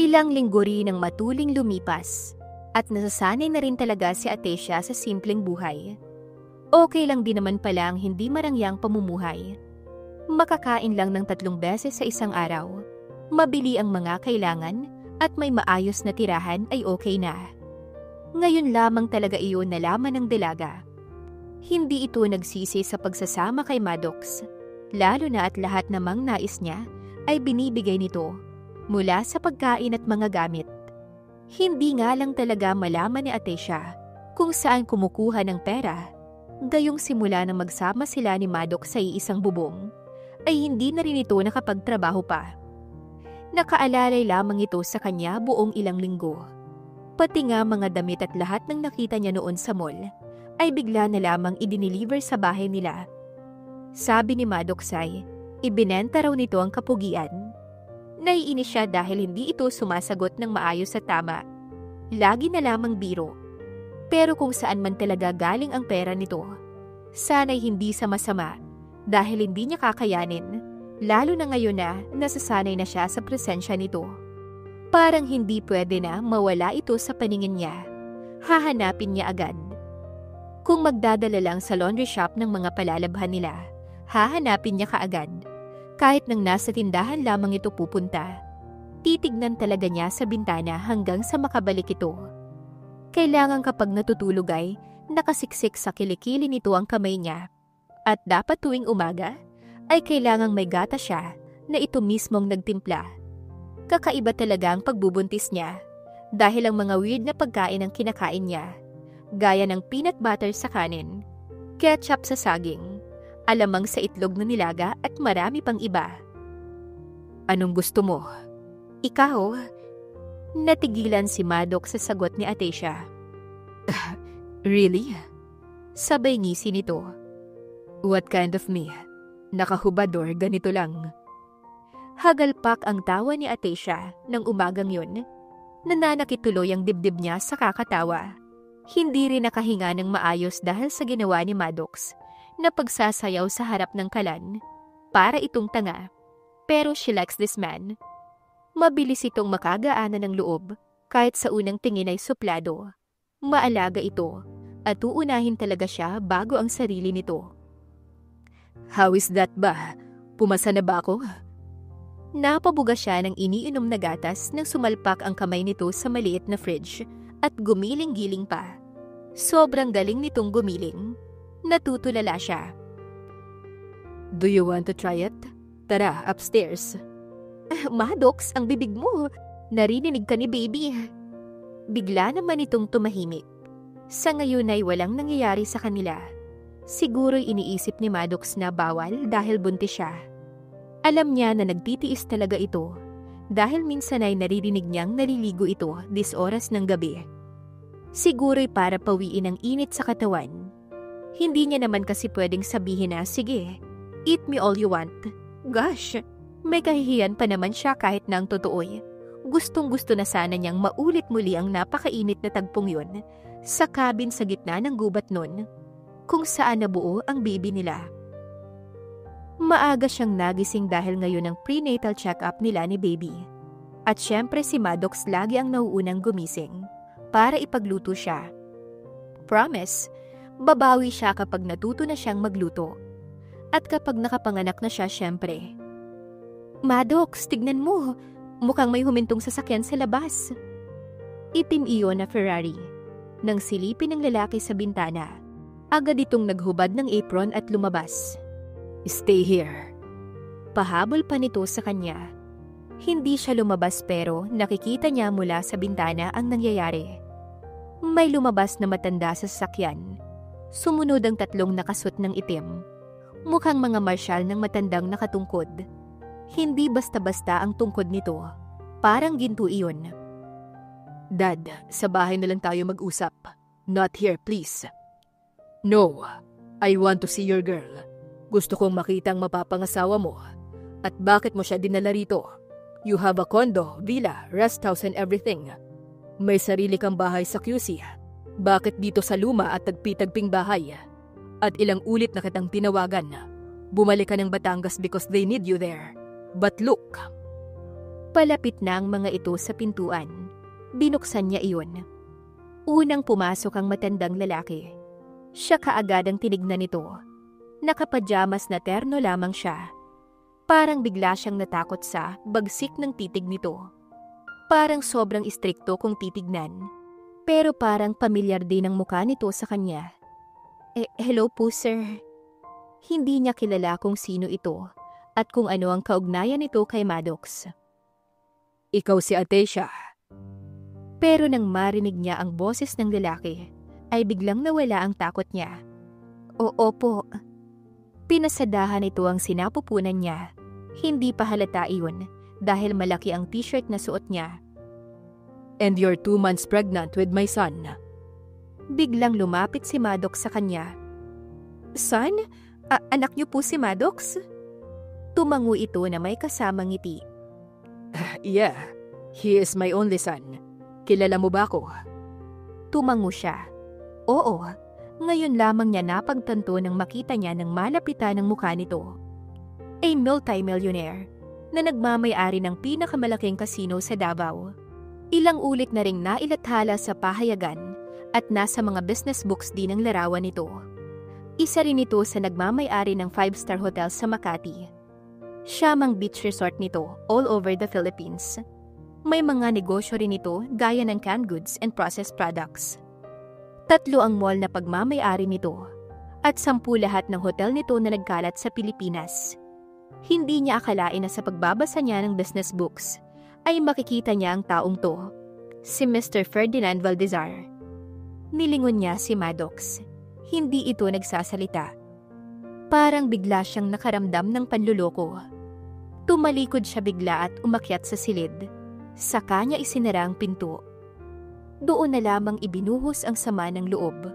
Ilang linggo rin ang matuling lumipas at nasasanay na rin talaga si Atecia sa simpleng buhay. Okay lang din naman pala ang hindi marangyang pamumuhay. Makakain lang ng 3 beses sa isang araw. Mabili ang mga kailangan at may maayos na tirahan ay okay na. Ngayon lamang talaga iyon nalaman ng dalaga. Hindi ito nagsisi sa pagsasama kay Maddox. Lalo na at lahat namang nais niya ay binibigay nito mula sa pagkain at mga gamit. Hindi nga lang talaga malaman ni Atecia kung saan kumukuha ng pera. Gayong simula na magsama sila ni Maddox sa iisang bubong, ay hindi na rin ito nakapagtrabaho pa. Nakaalalay lamang ito sa kanya buong ilang linggo. Pati nga mga damit at lahat ng nakita niya noon sa mall ay bigla na lamang idiniliver sa bahay nila. Sabi ni Maddox ay, ibinenta raw nito ang kapugian. Naiinis siya dahil hindi ito sumasagot ng maayos at tama. Lagi na lamang biro. Pero kung saan man talaga galing ang pera nito, sana'y hindi sa masama dahil hindi niya kakayanin, lalo na ngayon na nasasanay na siya sa presensya nito. Parang hindi pwede na mawala ito sa paningin niya. Hahanapin niya agad. Kung magdadala lang sa laundry shop ng mga palalabhan nila, hahanapin niya kaagad. Kahit nang nasa tindahan lamang ito pupunta, titignan talaga niya sa bintana hanggang sa makabalik ito. Kailangan kapag natutulog ay nakasiksik sa kilikili nito ang kamay niya. At dapat tuwing umaga ay kailangang may gata siya na ito mismong nagtimpla. Kakaiba talaga ang pagbubuntis niya dahil ang mga weird na pagkain ang kinakain niya. Gaya ng peanut butter sa kanin, ketchup sa saging, alamang sa itlog na nilaga at marami pang iba. Anong gusto mo? Ikaw? Natigilan si Maddox sa sagot ni Atecia. Really? Sabay ngisi nito. What kind of me? Nakahubador, ganito lang. Hagalpak ang tawa ni Atecia ng umagang yun. Nananakit tuloy ang dibdib niya sa kakatawa. Hindi rin nakahinga ng maayos dahil sa ginawa ni Maddox na pagsasayaw sa harap ng kalan. Para itong tanga. Pero she likes this man. Mabilis itong makagaanan ng loob kahit sa unang tingin ay suplado. Maalaga ito at uunahin talaga siya bago ang sarili nito. How is that ba? Pumasa na ba ako? Napabuga siya ng iniinom na gatas nang sumalpak ang kamay nito sa maliit na fridge at gumiling-giling pa. Sobrang galing nitong gumiling. Natutulala siya. Do you want to try it? Tara, upstairs. Maddox, ang bibig mo. Narinig ka ni baby. Bigla naman itong tumahimik. Sa ngayon ay walang nangyayari sa kanila. Siguro'y iniisip ni Maddox na bawal dahil buntis siya. Alam niya na nagtitiis talaga ito dahil minsan ay naririnig niyang naliligo ito dis oras ng gabi. Siguro'y para pawiin ang init sa katawan. Hindi niya naman kasi pwedeng sabihin na, sige, eat me all you want. Gosh, may kahihiyan pa naman siya kahit na ang totoo'y. Gustong-gusto na sana niyang maulit muli ang napakainit na tagpong yun sa cabin sa gitna ng gubat nun, kung saan nabuo ang baby nila. Maaga siyang nagising dahil ngayon ang prenatal check-up nila ni baby. At syempre si Maddox lagi ang nauunang gumising para ipagluto siya. Promise, babawi siya kapag natuto na siyang magluto. At kapag nakapanganak na siya syempre. Maddox, tignan mo. Mukhang may humintong sasakyan sa labas. Itim iyon na Ferrari. Nang silipin ng lalaki sa bintana, agad itong naghubad ng apron at lumabas. Stay here. Pahabol pa nito sa kanya. Hindi siya lumabas pero nakikita niya mula sa bintana ang nangyayari. May lumabas na matanda sa sasakyan. Sumunod ang tatlong nakasuot ng itim. Mukhang mga marsyal ng matandang nakatungkod. Hindi basta-basta ang tungkod nito. Parang ginto iyon. Dad, sa bahay na lang tayo mag-usap. Not here, please. No, I want to see your girl. Gusto kong makita ang mapapangasawa mo. At bakit mo siya dinala rito? You have a condo, villa, rest house and everything. May sarili kang bahay sa QC. Bakit dito sa luma at tagpi-tagping bahay? At ilang ulit na kitang tinawagan. Bumalik ka ng Batangas because they need you there. But look. Palapit na ang mga ito sa pintuan. Binuksan niya iyon. Unang pumasok ang matandang lalaki. Siya kaagad ang tinignan nito. Nakapajamas na terno lamang siya. Parang bigla siyang natakot sa bagsik ng titig nito. Parang sobrang istrikto kung titignan. Pero parang pamilyar din ang mukha nito sa kanya. Hello po sir. Hindi niya kilala kung sino ito at kung ano ang kaugnayan nito kay Maddox. Ikaw si Atecia. Pero nang marinig niya ang boses ng lalaki, ay biglang nawala ang takot niya. Opo. Pinasadahan ito ang sinapupunan niya. Hindi pa halata iyon dahil malaki ang t-shirt na suot niya. And you're 2 months pregnant with my son. Biglang lumapit si Maddox sa kanya. Son? Anak niyo po si Maddox? Tumango ito na may kasamang ngiti. Yeah, he is my only son. Kilala mo ba ako? Tumango siya. Oo. Ngayon lamang niya napagtanto nang makita niya ng malapitan ng mukha nito. A multi-millionaire na nagmamay-ari ng pinakamalaking kasino sa Davao. Ilang ulit na ring nailathala sa pahayagan at nasa mga business books din ang larawan nito. Isa rin ito sa nagmamay-ari ng 5-star hotel sa Makati. Siyamang beach resort nito all over the Philippines. May mga negosyo rin ito gaya ng canned goods and processed products. 3 ang mall na pagmamay-ari nito at 10 lahat ng hotel nito na nagkalat sa Pilipinas. Hindi niya akalain na sa pagbabasa niya ng business books ay makikita niya ang taong to, si Mr. Ferdinand Valdezar. Nilingon niya si Maddox. Hindi ito nagsasalita. Parang bigla siyang nakaramdam ng panluloko. Tumalikod siya bigla at umakyat sa silid. Saka niya isinara ang pinto. Doon na lamang ibinuhos ang sama ng loob.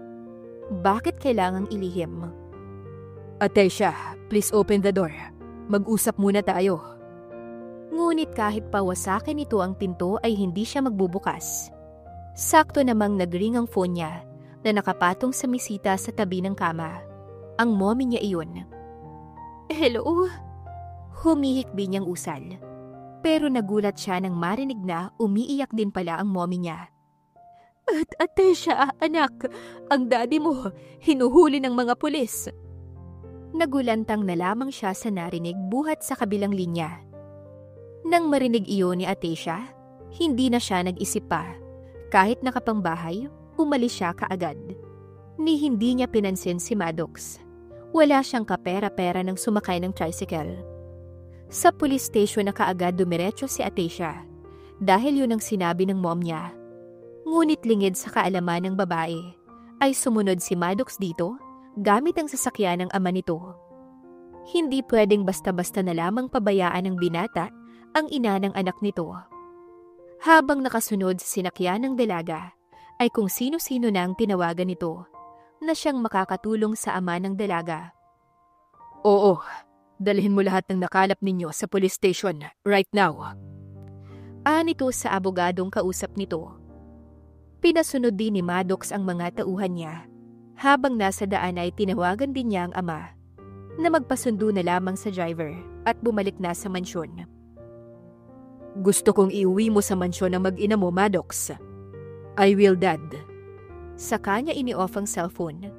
Bakit kailangang ilihim? Atecia, please open the door. Mag-usap muna tayo. Ngunit kahit pawasakin ito ang pinto ay hindi siya magbubukas. Sakto namang nagring ang phone niya na nakapatong sa misita sa tabi ng kama. Ang mommy niya iyon. Hello? Humihikbi niyang usal. Pero nagulat siya nang marinig na umiiyak din pala ang mommy niya. At Atesha, anak, ang daddy mo, hinuhuli ng mga pulis. Nagulantang na lamang siya sa narinig buhat sa kabilang linya. Nang marinig iyon ni Atesha, hindi na siya nag-isip pa. Kahit nakapangbahay, umalis siya kaagad. Ni hindi niya pinansin si Maddox. Wala siyang kapera-pera nang sumakay ng tricycle. Sa police station na kaagad dumiretso si Atesha dahil yun ang sinabi ng mom niya. Ngunit lingid sa kaalaman ng babae, ay sumunod si Maddox dito gamit ang sasakyan ng ama nito. Hindi pwedeng basta-basta na lamang pabayaan ng binata ang ina ng anak nito. Habang nakasunod sa sinakyan ng dalaga, ay kung sino-sino na ang tinawagan nito na siyang makakatulong sa ama ng dalaga. Oo, dalhin mo lahat ng nakalap ninyo sa police station right now. Nito sa abogadong kausap nito. Pinasunod din ni Maddox ang mga tauhan niya. Habang nasa daan ay tinawagan din niya ang ama na magpasundo na lamang sa driver at bumalik na sa mansyon. Gusto kong iuwi mo sa mansyon ng mag-ina mo, Maddox. I will, Dad. Sa kanya ini-off ang cellphone.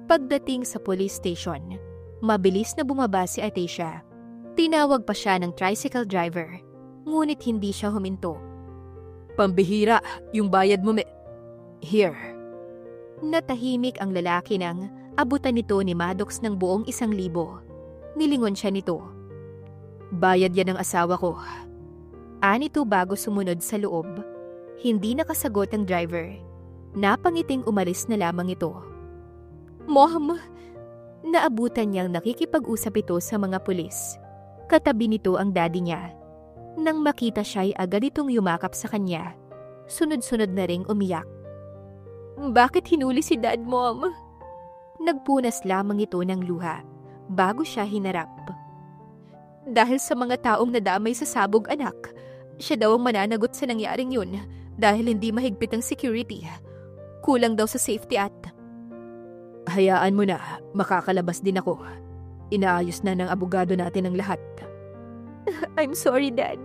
Pagdating sa police station, mabilis na bumaba si Atesha. Tinawag pa siya ng tricycle driver, ngunit hindi siya huminto. Pambihira, yung bayad mo Here. Natahimik ang lalaki nang abutan nito ni Maddox ng buong 1,000. Nilingon siya nito. Bayad yan ng asawa ko. Nito bago sumunod sa loob. Hindi nakasagot ang driver. Napangiting umalis na lamang ito. Mom! Naabutan niyang nakikipag-usap ito sa mga pulis. Katabi nito ang daddy niya. Nang makita siya ay agad itong yumakap sa kanya. Sunod-sunod na ring umiyak. Bakit hinuli si Dad, Mom? Nagpunas lamang ito ng luha bago siya hinarap. Dahil sa mga taong nadamay sa sabog, anak. Siya daw ang mananagot sa nangyaring yun dahil hindi mahigpit ang security. Kulang daw sa safety at... Hayaan mo na, makakalabas din ako. Inaayos na ng abogado natin ang lahat. I'm sorry, Dad.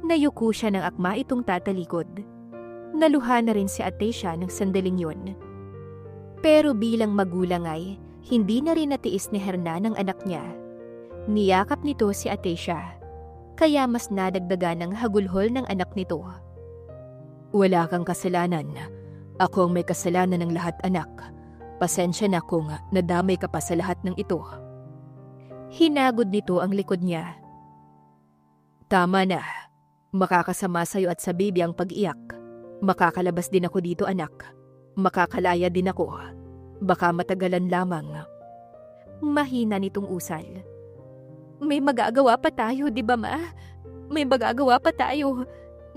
Nayuko siya ng akma itong tatalikod. Naluha na rin si Atesha ng sandaling yun. Pero bilang magulang ay, hindi na rin natiis ni Hernan ang anak niya. Niyakap nito si Atesha, kaya mas nadagdagan ng hagulhol ng anak nito. Wala kang kasalanan. Ako ang may kasalanan ng lahat, anak. Pasensya na kung nadamay ka pa sa lahat ng ito. Hinagod nito ang likod niya. Tama na. Makakasama sa'yo at sa baby ang pag-iyak. Makakalabas din ako dito, anak. Makakalaya din ako. Baka matagalan lamang. Mahina nitong usal. May magagawa pa tayo, di ba, Ma? May magagawa pa tayo.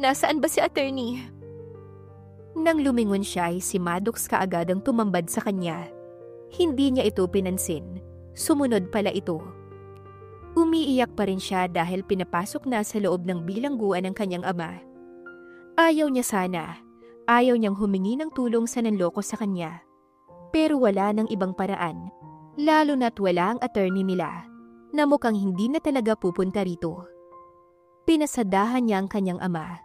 Nasaan ba si attorney? Nang lumingon siya ay si Maddox kaagad ang tumambad sa kanya. Hindi niya ito pinansin. Sumunod pala ito. Umiiyak pa rin siya dahil pinapasok na sa loob ng bilangguan ng kanyang ama. Ayaw niya sana. Ayaw niyang humingi ng tulong sa nanloko sa kanya. Pero wala nang ibang paraan. Lalo na't wala ang attorney nila na mukhang hindi na talaga pupunta rito. Pinasadahan niya ang kanyang ama.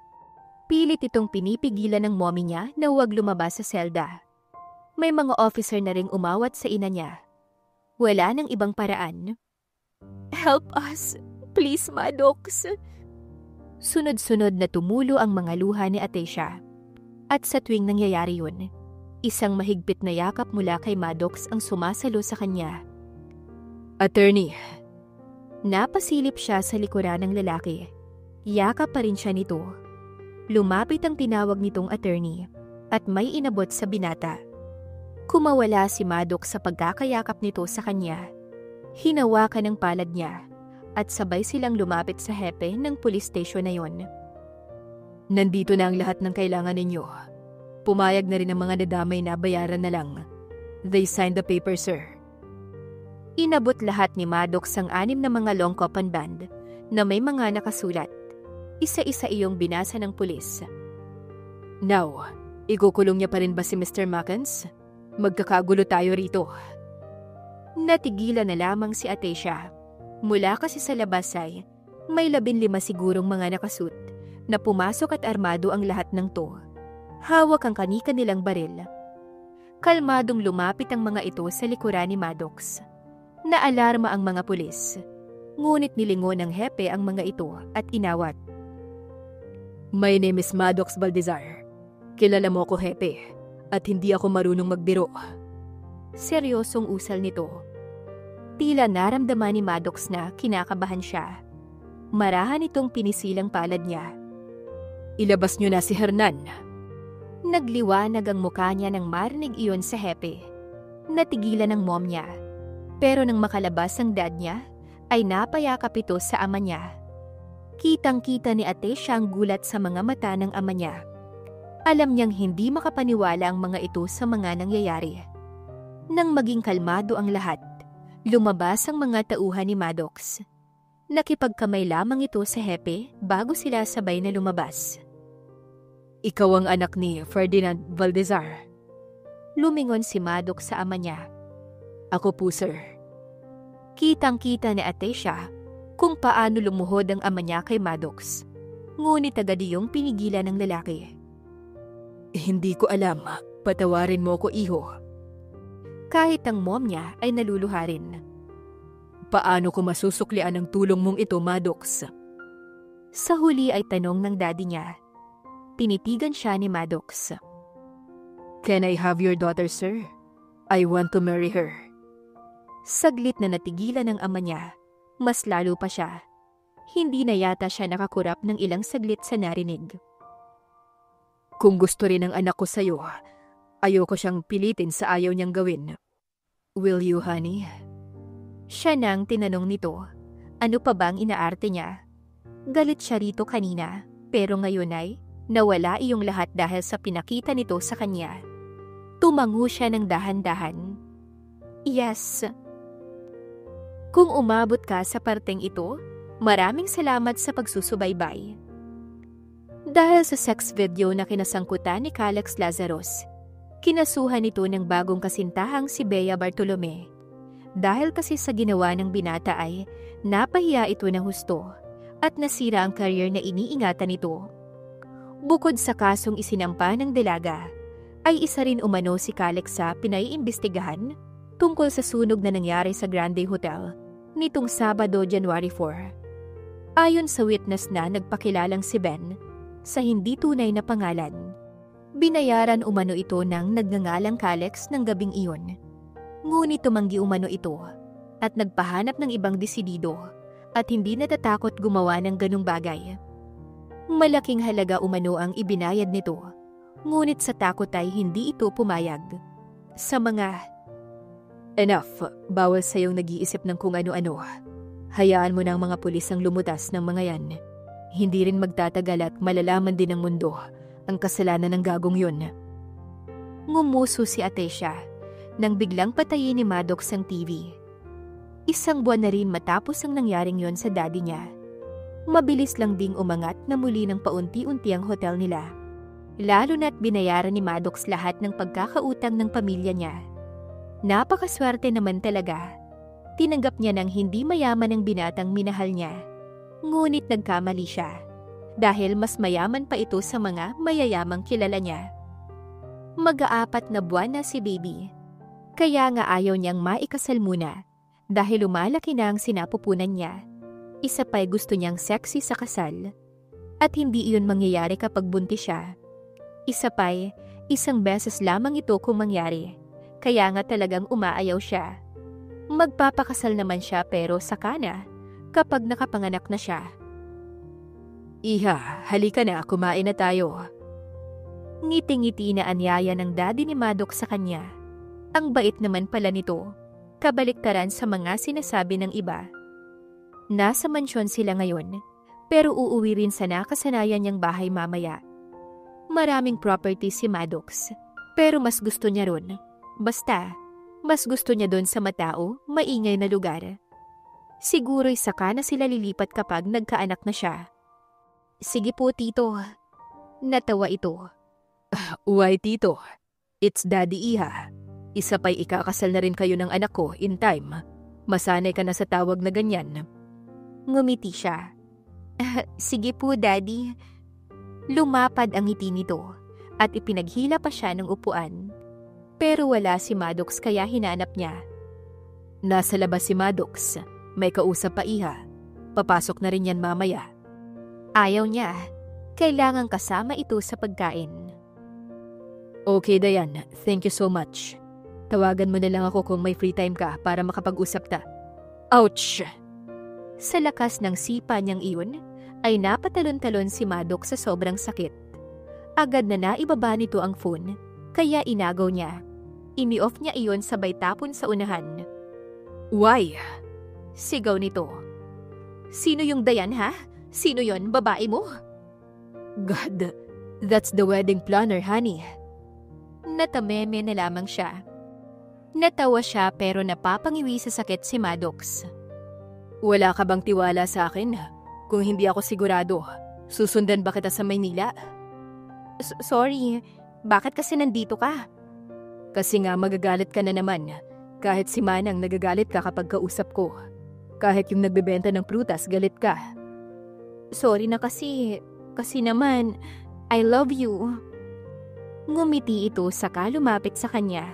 Pilit itong pinipigilan ng mommy niya na huwag lumabas sa selda. May mga officer na ring umawat sa ina niya. Wala nang ibang paraan. Help us, please, Maddox. Sunod-sunod na tumulo ang mga luha ni Atesha. At sa tuwing nangyayari yun, isang mahigpit na yakap mula kay Maddox ang sumasalo sa kanya. Attorney. Napasilip siya sa likuran ng lalaki. Yakap pa rin siya nito. Lumapit ang tinawag nitong attorney at may inabot sa binata. Kumawala si Maddox sa pagkakayakap nito sa kanya. Hinawakan ng palad niya at sabay silang lumapit sa hepe ng police station na yon. Nandito na ang lahat ng kailangan ninyo. Pumayag na rin ang mga nadamay na bayaran na lang. They signed the paper, sir. Inabot lahat ni Maddox ang 6 na mga long copan band na may mga nakasulat. Isa-isa iyong binasa ng pulis. Now, ikukulong niya pa rin ba si Mr. Makens? Magkakagulo tayo rito. Natigilan na lamang si Atesha. Mula kasi sa labas ay May 15 sigurong mga nakasuit na pumasok at armado ang lahat ng to. Hawak ang kani-kanilang baril. Kalmadong lumapit ang mga ito sa likuran ni Maddox. Naalarma ang mga pulis. Ngunit nilingon ng hepe ang mga ito at inawat. My name is Maddox Valdezar. Kilala mo ako, hepe, at hindi ako marunong magbiro. Seryosong usal nito. Tila naramdaman ni Maddox na kinakabahan siya. Marahan itong pinisilang palad niya. Ilabas niyo na si Hernan. Nagliwanag ang mukha niya nang marinig iyon sa hepe. Natigilan ang mom niya. Pero nang makalabas ang dad niya, ay napayakap ito sa ama niya. Kitang-kita ni Atecia ang gulat sa mga mata ng ama niya. Alam niyang hindi makapaniwala ang mga ito sa mga nangyayari. Nang maging kalmado ang lahat, lumabas ang mga tauhan ni Maddox. Nakipagkamay lamang ito sa hepe bago sila sabay na lumabas. Ikaw ang anak ni Ferdinand Valdezar. Lumingon si Maddox sa ama niya. Ako po, sir. Kitang-kita ni Atecia kung paano lumuhod ang ama niya kay Maddox. Ngunit agad iyong pinigilan ng lalaki. Hindi ko alam. Patawarin mo ko, iho. Kahit ang mom niya ay naluluha rin. Paano ko masusuklian ang tulong mong ito, Maddox? Sa huli ay tanong ng daddy niya. Tinitigan siya ni Maddox. Can I have your daughter, sir? I want to marry her. Saglit na natigilan ng ama niya. Mas lalo pa siya. Hindi na yata siya nakakurap ng ilang saglit sa narinig. Kung gusto rin ng anak ko sa'yo, ayoko siyang pilitin sa ayaw niyang gawin. Will you, honey? Siya nang tinanong nito. Ano pa bang inaarte niya? Galit siya rito kanina, pero ngayon ay nawala iyong lahat dahil sa pinakita nito sa kanya. Tumango siya ng dahan-dahan. Yes. Kung umabot ka sa parteng ito, maraming salamat sa pagsusubaybay. Dahil sa sex video na kinasangkutan ni Calex Lazarus, kinasuhan nito ng bagong kasintahang si Bea Bartolome. Dahil kasi sa ginawa ng binata ay napahiya ito ng husto at nasira ang career na iniingatan nito. Bukod sa kasong isinampa ng dalaga, ay isa rin umano si Calex sa pinaiimbestigahan tungkol sa sunog na nangyari sa Grande Hotel nitong Sabado, January 4. Ayon sa witness na nagpakilalang si Ben, sa hindi tunay na pangalan, binayaran umano ito ng nagngangalang Calex ng gabing iyon. Ngunit tumanggi umano ito at nagpahanap ng ibang desidido at hindi natatakot gumawa ng ganung bagay. Malaking halaga umano ang ibinayad nito, ngunit sa takot ay hindi ito pumayag. Sa mga, Enough, bawal sa'yong nag-iisip ng kung ano-ano. Hayaan mo na ang mga pulis ang lumutas ng mga yan. Hindi rin magtatagal at malalaman din ng mundo ang kasalanan ng gagong yun. Ngumuso si Atecia nang biglang patayin ni Maddox ang TV. Isang buwan na rin matapos ang nangyaring yon sa daddy niya. Mabilis lang ding umangat na muli ng paunti-unti ang hotel nila. Lalo na't binayaran ni Maddox lahat ng pagkakautang ng pamilya niya. Napakaswerte naman talaga. Tinanggap niya ng hindi mayaman ang binatang minahal niya. Ngunit nagkamali siya. Dahil mas mayaman pa ito sa mga mayayamang kilala niya. Mag-aapat na buwan na si baby. Kaya nga ayaw niyang maikasal muna. Dahil lumalaki na ang sinapupunan niya. Isa pa'y gusto niyang sexy sa kasal. At hindi iyon mangyayari kapag buntis siya. Isa pa'y, isang beses lamang ito kung mangyari. Kaya nga talagang umaayaw siya. Magpapakasal naman siya pero saka na, kapag nakapanganak na siya. Iha, halika na, kumain na tayo. Ngiti-ngiti na anyaya ng daddy ni Maddox sa kanya. Ang bait naman pala nito, kabaliktaran sa mga sinasabi ng iba. Nasa mansyon sila ngayon, pero uuwi rin sa nakasanayan niyang bahay mamaya. Maraming property si Maddox, pero mas gusto niya ron. Basta, mas gusto niya doon sa matao, maingay na lugar. Siguro'y saka na sila lilipat kapag nagkaanak na siya. Sige po, tito. Natawa ito. Why, tito? It's Daddy Iha. Isa pa'y ikakasal na rin kayo ng anak ko in time. Masanay ka na sa tawag na ganyan. Ngumiti siya. Sige po, Daddy. Lumapad ang ngiti nito at ipinaghila pa siya ng upuan. Pero wala si Maddox kaya hinanap niya. Nasa labas si Maddox. May kausap pa iha. Papasok na rin yan mamaya. Ayaw niya. Kailangang kasama ito sa pagkain. Okay, Dayan. Thank you so much. Tawagan mo na lang ako kung may free time ka para makapag-usap ta. Ouch! Sa lakas ng sipa niyang iyon, ay napatalon-talon si Maddox sa sobrang sakit. Agad na naibaba nito ang phone, kaya inagaw niya. Ini-off niya iyon sabay tapon sa unahan. Why? Sigaw nito. Sino yung Dayan, ha? Sino yon, babae mo? God, that's the wedding planner, honey. Natameme na lamang siya. Natawa siya pero napapangiwi sa sakit si Maddox. Wala ka bang tiwala sa akin? Kung hindi ako sigurado, susundan ba kita sa Maynila? Sorry, bakit kasi nandito ka? Kasi nga magagalit ka na naman. Kahit si Manang nagagalit ka kapag kausap ko. Kahit yung nagbebenta ng prutas, galit ka. Sorry na kasi naman, I love you. Ngumiti ito saka lumapit sa kanya.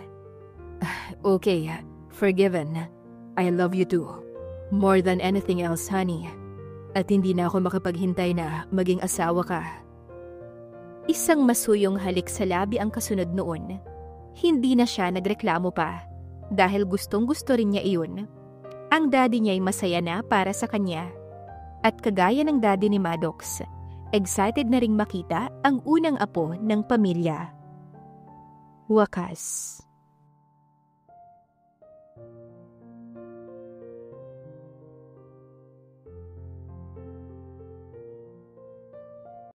Okay, forgiven. I love you too. More than anything else, honey. At hindi na ako makapaghintay na maging asawa ka. Isang masuyong halik sa labi ang kasunod noon. Hindi na siya nagreklamo pa. Dahil gustong-gusto rin niya iyon. Ang daddy niya'y masaya na para sa kanya. At kagaya ng daddy ni Maddox, excited na ring makita ang unang apo ng pamilya. Wakas.